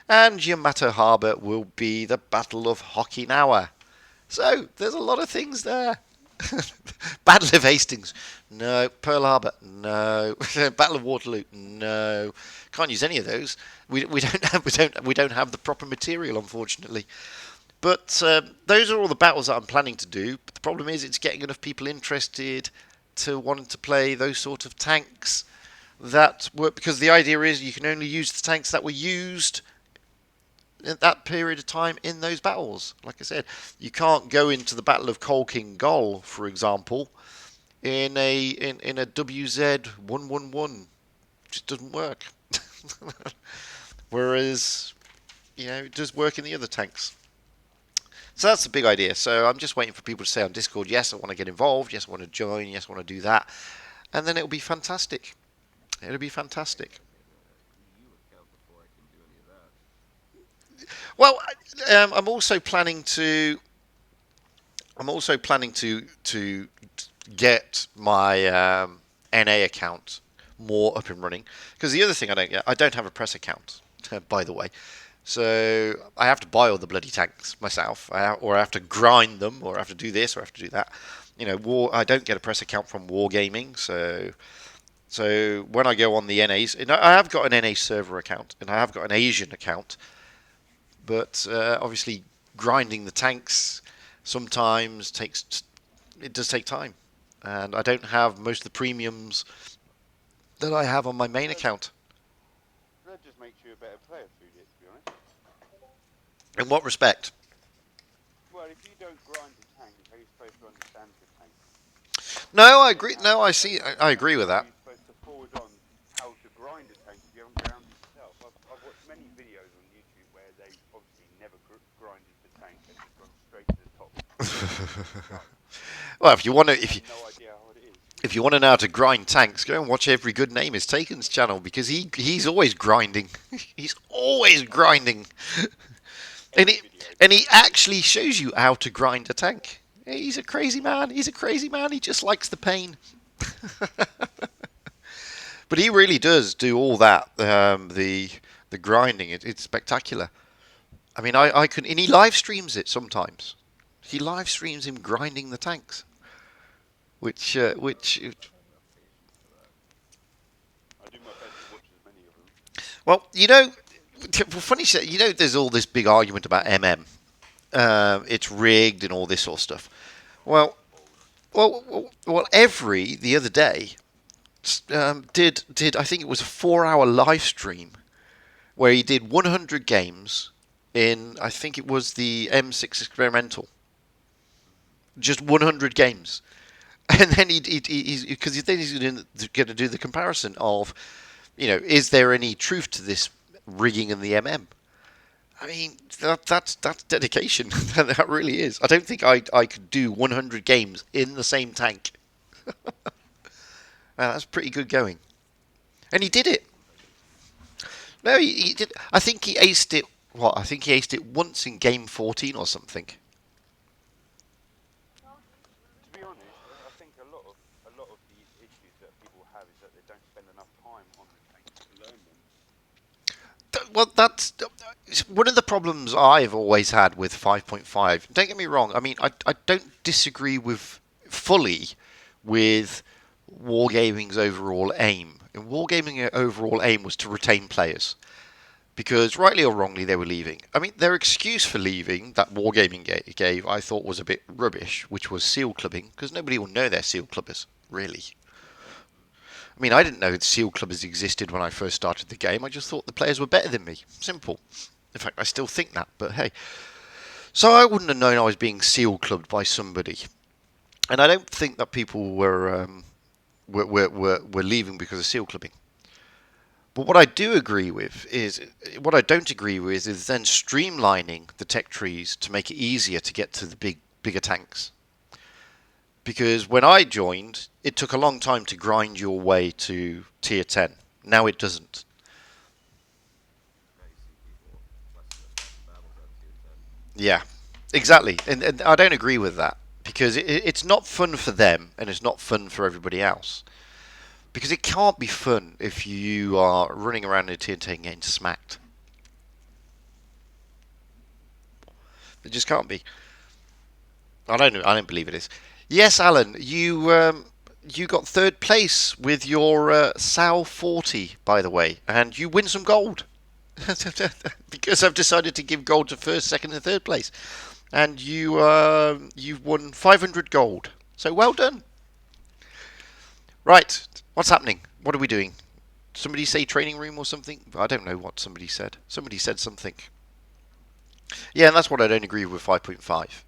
And Yamato Harbour will be the Battle of Okinawa. So, there's a lot of things there. Battle of Hastings, no. Pearl Harbor, no. Battle of Waterloo, no. Can't use any of those. We don't have the proper material, unfortunately. But those are all the battles that I'm planning to do. But the problem is, it's getting enough people interested to wanting to play those sort of tanks that work, because the idea is you can only use the tanks that were used at that period of time in those battles. Like I said, you can't go into the Battle of Khalkhin Gol, for example, in a WZ-111. It just doesn't work. Whereas, it does work in the other tanks. So that's the big idea. So I'm just waiting for people to say on Discord, yes, I want to get involved, yes, I want to join, yes, I want to do that. And then it'll be fantastic. It'll be fantastic. Well, I'm also planning to get my NA account more up and running, because the other thing I don't have a press account, by the way. So I have to buy all the bloody tanks myself, or I have to grind them, or I have to do this, or I have to do that. I don't get a press account from Wargaming, so when I go on the NAs, I have got an NA server account, and I have got an Asian account. But obviously, grinding the tanks sometimes does take time, and I don't have most of the premiums that I have on my main account. That just makes you a better player, Foodit, to be honest. In what respect? Well, if you don't grind the tank, how are you supposed to understand the tank? No, I agree. No, I see. I agree with that. How are you supposed to forward on how to grind a tank if you haven't grounded yourself? I've watched many videos on YouTube where they obviously never grinded the tank and just gone straight to the top. Well, if you want to, No idea how it is. if you want to know how to grind tanks, go and watch Every Good Name Is Taken's channel, because he's always grinding. He's always grinding, and he actually shows you how to grind a tank. He's a crazy man. He's a crazy man. He just likes the pain. But he really does do all that. The grinding. It's spectacular. I mean, I can, and he live streams it sometimes. He live streams him grinding the tanks, which I do my best to watch as many of them. well, funny shit. There's all this big argument about MM. It's rigged and all this sort of stuff. Well, Every the other day did I think it was a 4-hour live stream where he did 100 games in, I think it was the M6 Experimental. Just 100 games. And then he's going to do the comparison of, is there any truth to this rigging in the MM? I mean, that's dedication. That really is. I don't think I could do 100 games in the same tank. That's pretty good going. And he did it. No, he did. I think he aced it. I think he aced it once in game 14 or something. To be honest, I think a lot of the issues that people have is that they don't spend enough time on the tanks to learn them. Well, that's one of the problems I've always had with 5.5. Don't get me wrong. I mean, I don't disagree with fully with Wargaming's overall aim. And Wargaming's overall aim was to retain players. Because rightly or wrongly, they were leaving. I mean, their excuse for leaving that Wargaming gave, I thought was a bit rubbish, which was seal clubbing, because nobody will know they're seal clubbers, really. I mean, I didn't know seal clubbers existed when I first started the game. I just thought the players were better than me. Simple. In fact, I still think that, but hey. So I wouldn't have known I was being seal clubbed by somebody. And I don't think that people were leaving because of seal clubbing. But what I do agree with is, what I don't agree with is then streamlining the tech trees to make it easier to get to the bigger tanks. Because when I joined, it took a long time to grind your way to tier 10. Now it doesn't. Now you see people less than 1,000 battles at tier 10. Yeah, exactly. And I don't agree with that. Because it's not fun for them, and it's not fun for everybody else. Because it can't be fun if you are running around in a tier 10 getting smacked. It just can't be. I don't believe it is. Yes, Alan, you got third place with your Sal 40, by the way, and you win some gold. Because I've decided to give gold to first, second, and third place, and you've won 500 gold. So well done. Right, what's happening? What are we doing? Somebody say training room or something? I don't know what somebody said. Somebody said something. Yeah, and that's what I don't agree with 5.5.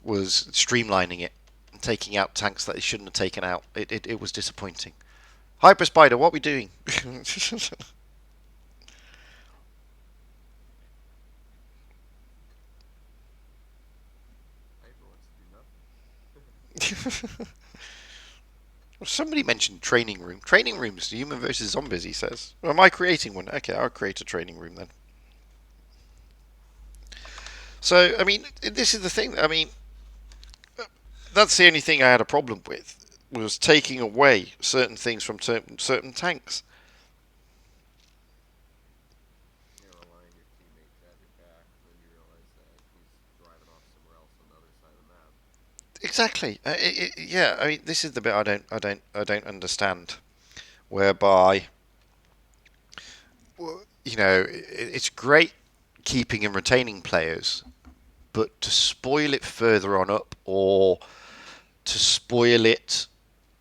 Was streamlining it and taking out tanks that they shouldn't have taken out. It was disappointing. Hyper Spider, what are we doing? Hyper wants to do nothing. Somebody mentioned training room. Training rooms, human versus zombies, he says. Well, am I creating one? Okay, I'll create a training room then. So, I mean, this is the thing. I mean, that's the only thing I had a problem with, was taking away certain things from certain tanks. You're relying your teammate to have your back, and then you realize that he's driving off somewhere else on the other side of the map. Exactly. Yeah, I mean, this is the bit I don't understand, whereby, you know, it's great keeping and retaining players, but to spoil it further on up, or to spoil it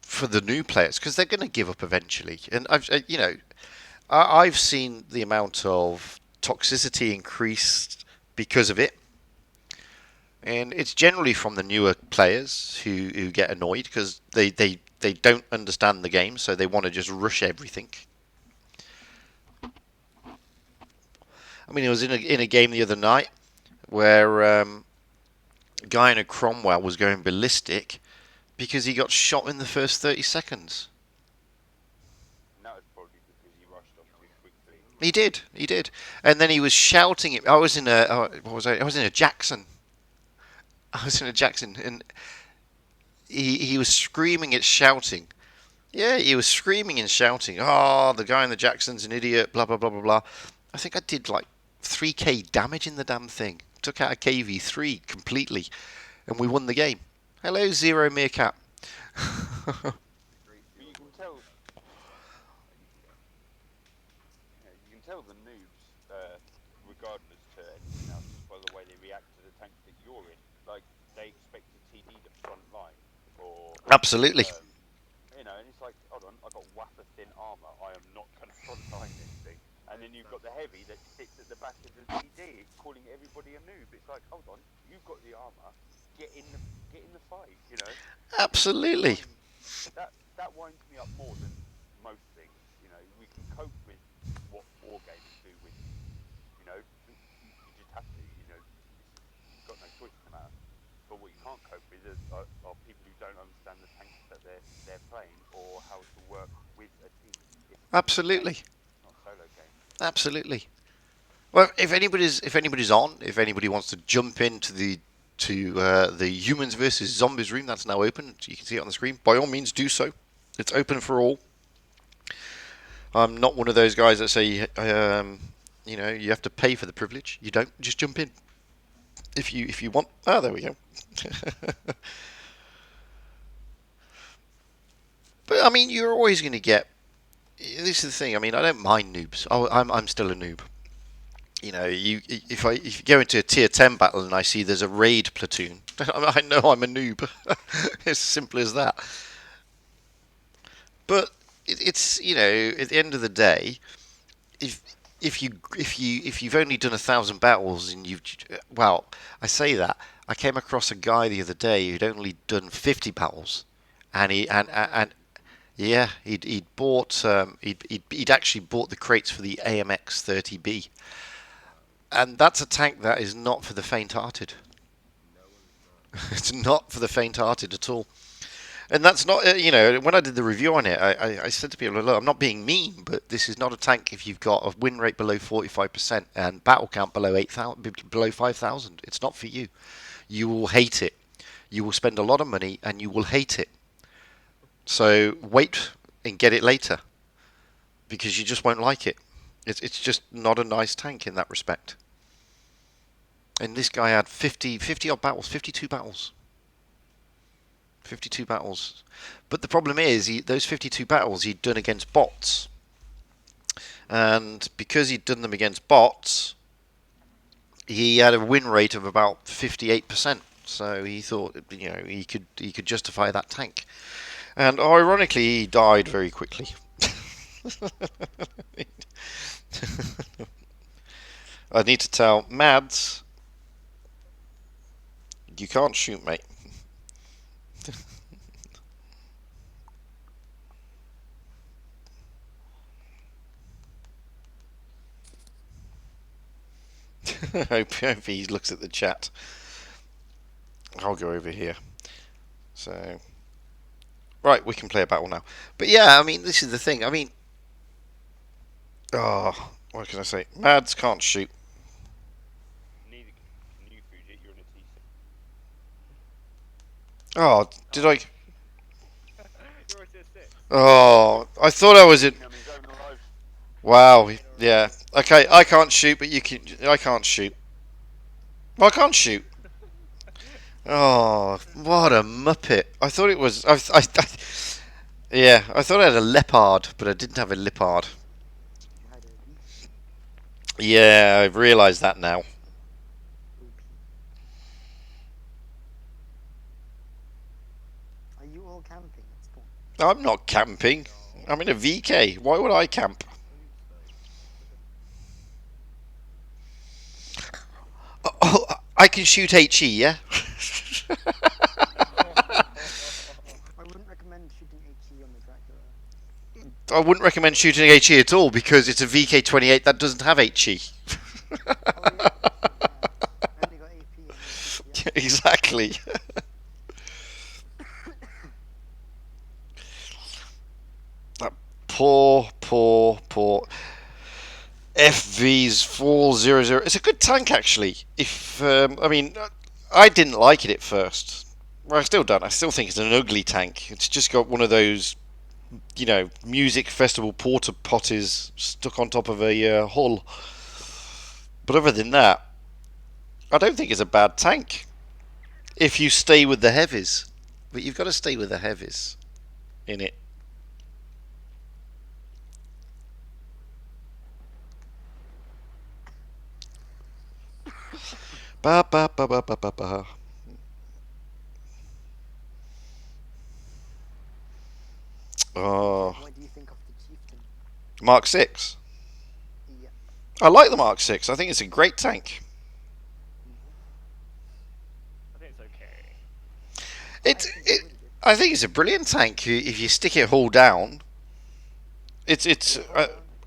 for the new players, because they're going to give up eventually. And I've seen the amount of toxicity increased because of it. And it's generally from the newer players who get annoyed because they don't understand the game, so they want to just rush everything. I mean, it was in a game the other night where a guy in a Cromwell was going ballistic because he got shot in the first 30 seconds. And that was probably because he rushed off too quickly. He did. And then he was shouting it. I was in a Jackson. And he was screaming and shouting. Yeah, he was screaming and shouting. Oh, the guy in the Jackson's an idiot. Blah blah blah blah blah. I think I did like 3k damage in the damn thing. Took out a KV3 completely, and we won the game. Hello, Zero Meerkat. Great But deal you can of tell, you can go. you can tell the noobs, regardless to anything else, just by the way they react to the tank that you're in. Like they expect to TD the front line, or Absolutely. and it's like, hold on, I got wafer thin armor. I am not going to front line this thing. And then you've got the heavy that sits at the back of the TD, calling everybody a noob. It's like, hold on, you've got the armor. Get in the fight. Absolutely. That winds me up more than most things. We can cope with what war games do with, you just have to. You've got no choice in the matter. But what you can't cope with are people who don't understand the tanks that they're playing or how to work with a team. It's Absolutely. not a solo game. Absolutely. Well, if anybody's on, if anybody wants to jump into the humans versus zombies room, that's now open. You can see it on the screen. By all means, do so. It's open for all. I'm not one of those guys that say, you know, you have to pay for the privilege. You don't. Just jump in if you want. Ah, there we go. But I mean, you're always going to get. This is the thing. I mean, I don't mind noobs. I'm still a noob. You know, if you go into a tier 10 battle and I see there's a raid platoon, I know I'm a noob. It's simple as that. But it's, you know, at the end of the day, if if you've only done 1,000 battles and you've, well, I say that I came across a guy the other day who'd only done 50 battles, and and yeah, he'd bought he'd actually bought the crates for the AMX 30B, and that's a tank that is not for the faint-hearted. It's not for the faint-hearted at all. And that's not, you know, when I did the review on it, I said to people, look, I'm not being mean, but this is not a tank if you've got a win rate below 45% and battle count below 8,000, below 5,000. It's not for you. You will hate it. You will spend a lot of money and you will hate it. So wait and get it later, because you just won't like it. It's just not a nice tank in that respect. And this guy had 50 odd battles, 52 battles. 52 battles. But the problem is, those 52 battles he'd done against bots. And because he'd done them against bots, he had a win rate of about 58%. So he thought, you know, he could justify that tank. And ironically, he died very quickly. I need to tell Mads, you can't shoot, mate. Hope he looks at the chat. I'll go over here. So, right, we can play a battle now. But yeah, I mean, this is the thing. I mean, oh, what can I say? Mads can't shoot. Neither can you, Fujit. You're in a T6. Oh, did I? You're a Tier 6. Oh, I thought I was in. I mean, going alive. Wow, yeah. Okay, I can't shoot, but you can. I can't shoot. Well, I can't shoot. Oh, what a muppet! I thought it was. Yeah, I thought I had a leopard, but I didn't have a leopard. You had a V. Yeah, I've realised that now. OP. Are you all camping at spawn? I'm not camping. I'm in a VK. Why would I camp? Oh, I can shoot HE, yeah? I wouldn't recommend shooting HE on the Dracula. I wouldn't recommend shooting HE at all because it's a VK28 that doesn't have HE. Oh yeah. Only got AP and yeah. Exactly. That poor FV's 400. It's a good tank actually. If I mean, I didn't like it at first. Well, I still don't. I still think it's an ugly tank. It's just got one of those, you know, music festival porta potties stuck on top of a hull. But other than that, I don't think it's a bad tank if you stay with the heavies. But you've got to stay with the heavies in it. Ba ba ba ba ba ba ba. Oh, What do you think of the Chieftain? Mark 6. Yeah. I like the Mark 6. I think it's a great tank. I think it's okay. I think it's a brilliant tank. If you stick it hull down, it's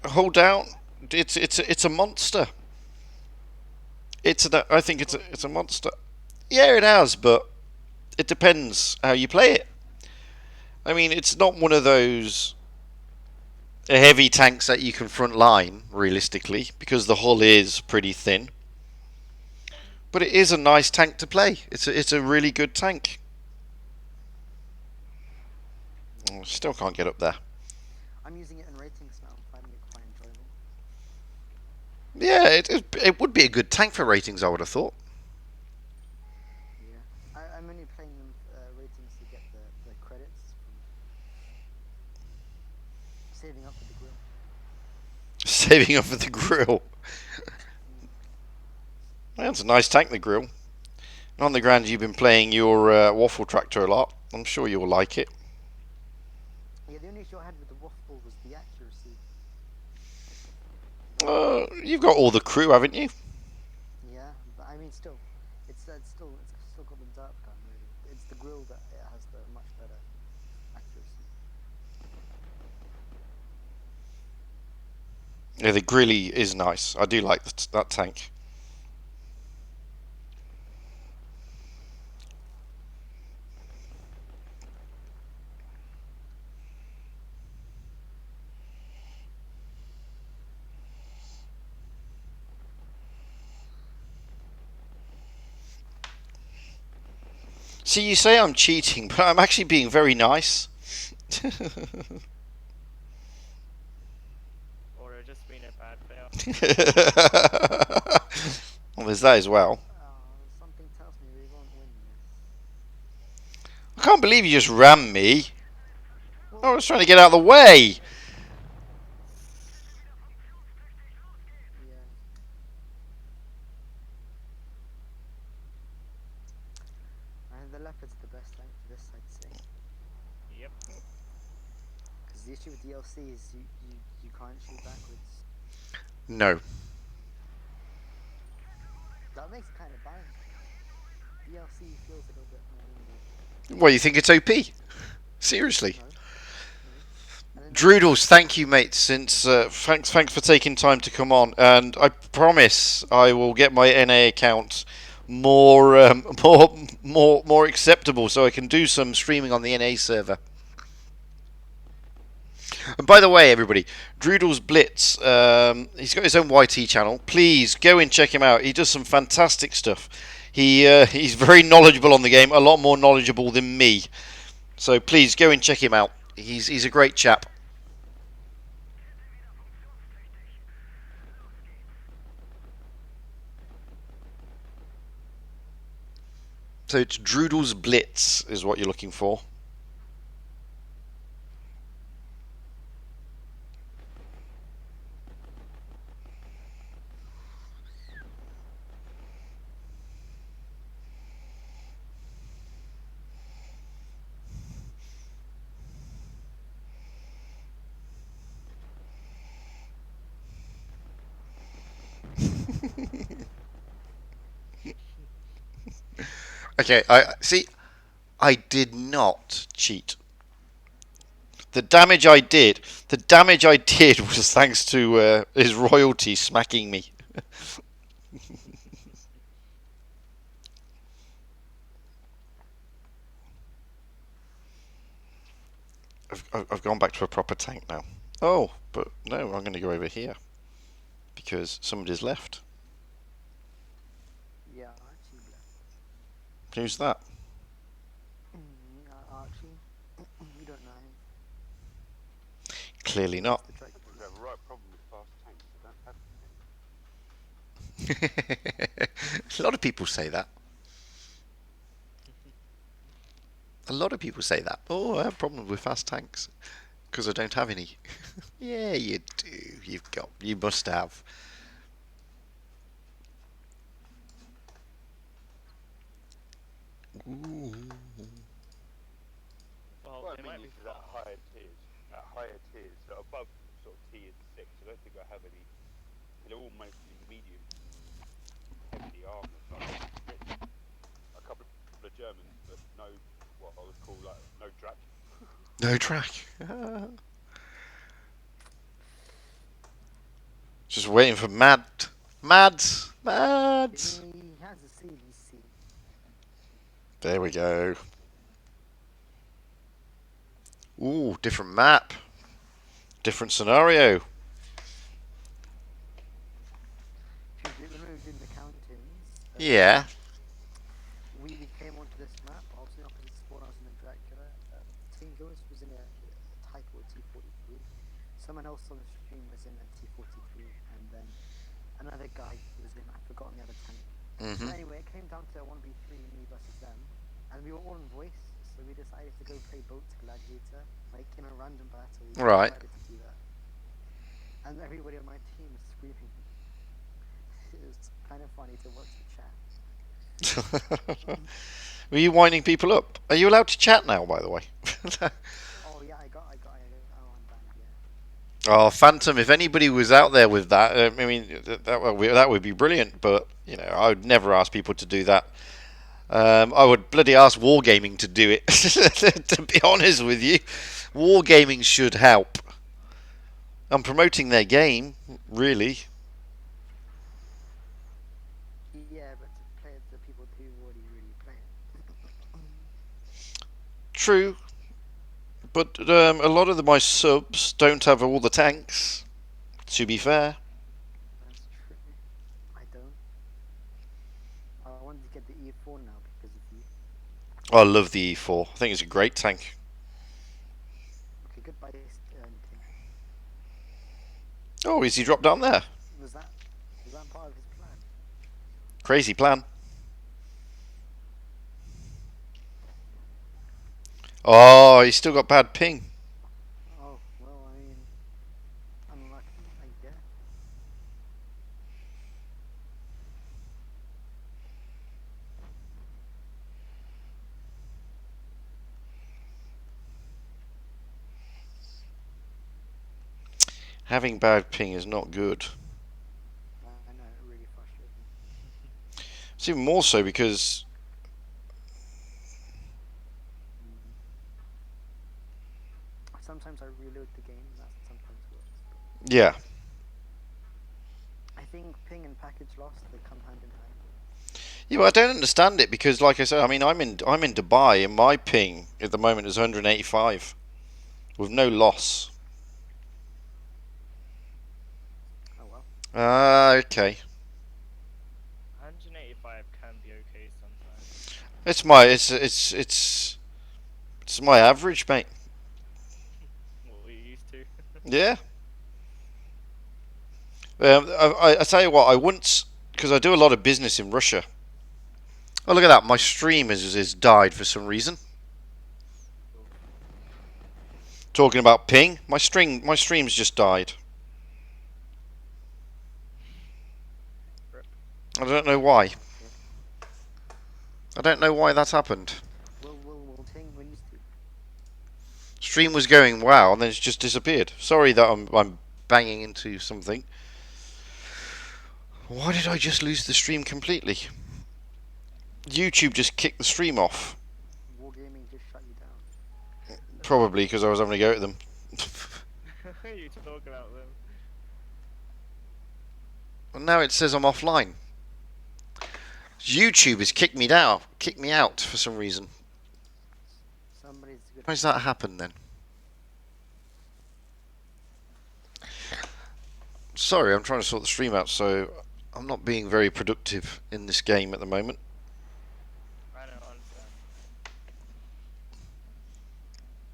hull down. It's a monster. I think it's a monster. Yeah, it has, but it depends how you play it. I mean, it's not one of those heavy tanks that you can front line realistically because the hull is pretty thin. But it is a nice tank to play. It's a really good tank. Oh, still can't get up there. I'm using it in ratings now. 5 Yeah, it would be a good tank for ratings, I would have thought. Yeah. I'm only playing them ratings to get the credits from saving up for the grill. Saving up for the grill. That's a nice tank, the grill. On the ground, you've been playing your waffle tractor a lot. I'm sure you'll like it. Yeah, the only issue I had with the waffle was the accuracy. You've got all the crew, haven't you? Yeah, but I mean, still, it's still got the dirt gun really. It's the grill that it has the much better accuracy. Yeah, the grilly is nice. I do like that tank. See, you say I'm cheating, but I'm actually being very nice. Or it just been a bad fail. Well, there's that as well. Something tells me we won't win this. I can't believe you just rammed me. I Well, was trying to get out of the way. yeah. And the leopard's the best tank for this, I'd say. Yep. Because the issue with DLC is you can't shoot backwards. No. That makes it kind of biased. DLC feels a little bit more. What, you think it's OP? Seriously? No. And then Droodles, thank you, mate. Since thanks for taking time to come on, and I promise I will get my NA account more more acceptable, so I can do some streaming on the NA server. And by the way, everybody, Droodles Blitz, he's got his own YT channel. Please go and check him out. He does some fantastic stuff. He's very knowledgeable on the game, a lot more knowledgeable than me. So please go and check him out. He's a great chap. So it's Droodles Blitz is what you're looking for. Okay, I see. I did not cheat. The damage I did was thanks to his royalty smacking me. I've gone back to a proper tank now. Oh, but no, I'm going to go over here because somebody's left. yeah, Archie left. Who's that? Archie, you don't know him. Clearly not. The track- We have a right problem with fast tanks. I don't have A lot of people say that. A lot of people say that. Oh, I have problems with fast tanks because I don't have any. Yeah, you do. You must have. Ooh. Well, Well, I they mean, might be this is at fast. higher tiers, so above sort of tier 6. I don't think I have any. They're all mostly medium, heavy armor. So a couple of Germans, but no, what I would call like no track. No track. Just waiting for Mads. He has a CDC. There we go. Ooh, different map. Different scenario. If you remember in the Countins, Yeah. we came onto this map. I was in the opposite spawn. I was in the Dracula. Team Lewis was in a Type or T43. Someone else on the stream was in a T43, and then another guy was in. I've forgotten the other tank. Hmm. But anyway, it came down to a 1v3, me versus them, and we were all on voice, so we decided to go play Boat Gladiator, like in a random battle. We Right. decided to do that, and everybody on my team was screaming. It was kind of funny to watch the chat. Were you winding people up? Are you allowed to chat now, by the way? Oh yeah, I got unbanned. Yeah. Oh, Phantom! If anybody was out there with that, I mean, that would be brilliant. But you know, I would never ask people to do that. I would bloody ask Wargaming to do it. To be honest with you, Wargaming should help. I'm promoting their game, really. Yeah, but to play it to people who already really play it. True, but a lot of my subs don't have all the tanks. To be fair, That's true. I don't. I wanted to get the E4 now because of you. I love the E4. I think it's a great tank. Okay, goodbye, King. Oh, is he dropped down there? Was that part of his plan? Crazy plan. Oh, he's still got bad ping. Oh well, I mean, unlucky, I guess. Having bad ping is not good. I know, it really frustrates me. It's even more so because, Sometimes I reload the game, and that sometimes works. But yeah. I think ping and package loss, they come hand in hand. Yeah, but I don't understand it because, like I said, I mean, I'm in Dubai and my ping at the moment is 185 with no loss. Oh well. Ah, okay. 185 can be okay sometimes. It's my average, mate. What we used to. Yeah. I tell you what, I once, because I do a lot of business in Russia. Oh, look at that! My stream is died for some reason. Talking about ping, my stream's just died. Rip. I don't know why. I don't know why that's happened. We'll ting, we used to. Stream was going wow, and then it's just disappeared. Sorry that I'm banging into something. Why did I just lose the stream completely? YouTube just kicked the stream off. Wargaming just shut you down. Probably because I was having a go at them. You talk about them. And now it says I'm offline. YouTube has kicked me out for some reason. Somebody's good. Why does that happen then? Sorry, I'm trying to sort the stream out, so I'm not being very productive in this game at the moment. I don't understand.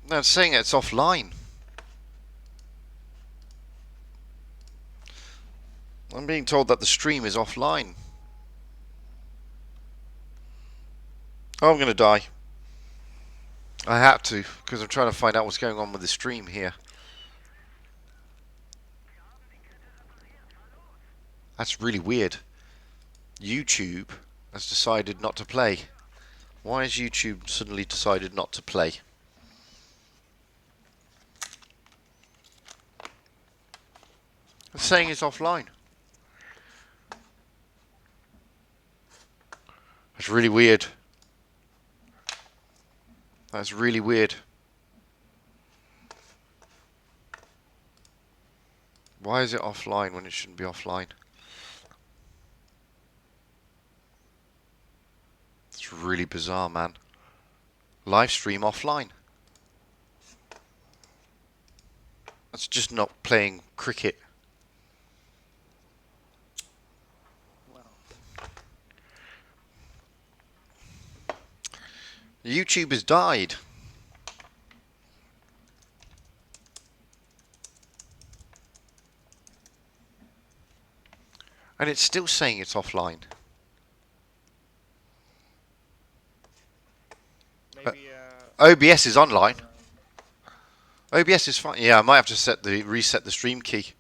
No, it's saying it's offline. I'm being told that the stream is offline. Oh, I'm going to die. I had to, because I'm trying to find out what's going on with the stream here. That's really weird. YouTube has decided not to play. Why has YouTube suddenly decided not to play? It's saying it's offline. That's really weird. That's really weird. Why is it offline when it shouldn't be offline? It's really bizarre, man. Live stream offline. That's just not playing cricket. Well, YouTube has died. And it's still saying it's offline. Maybe OBS is online. OBS is fine. Yeah, I might have to reset the stream key.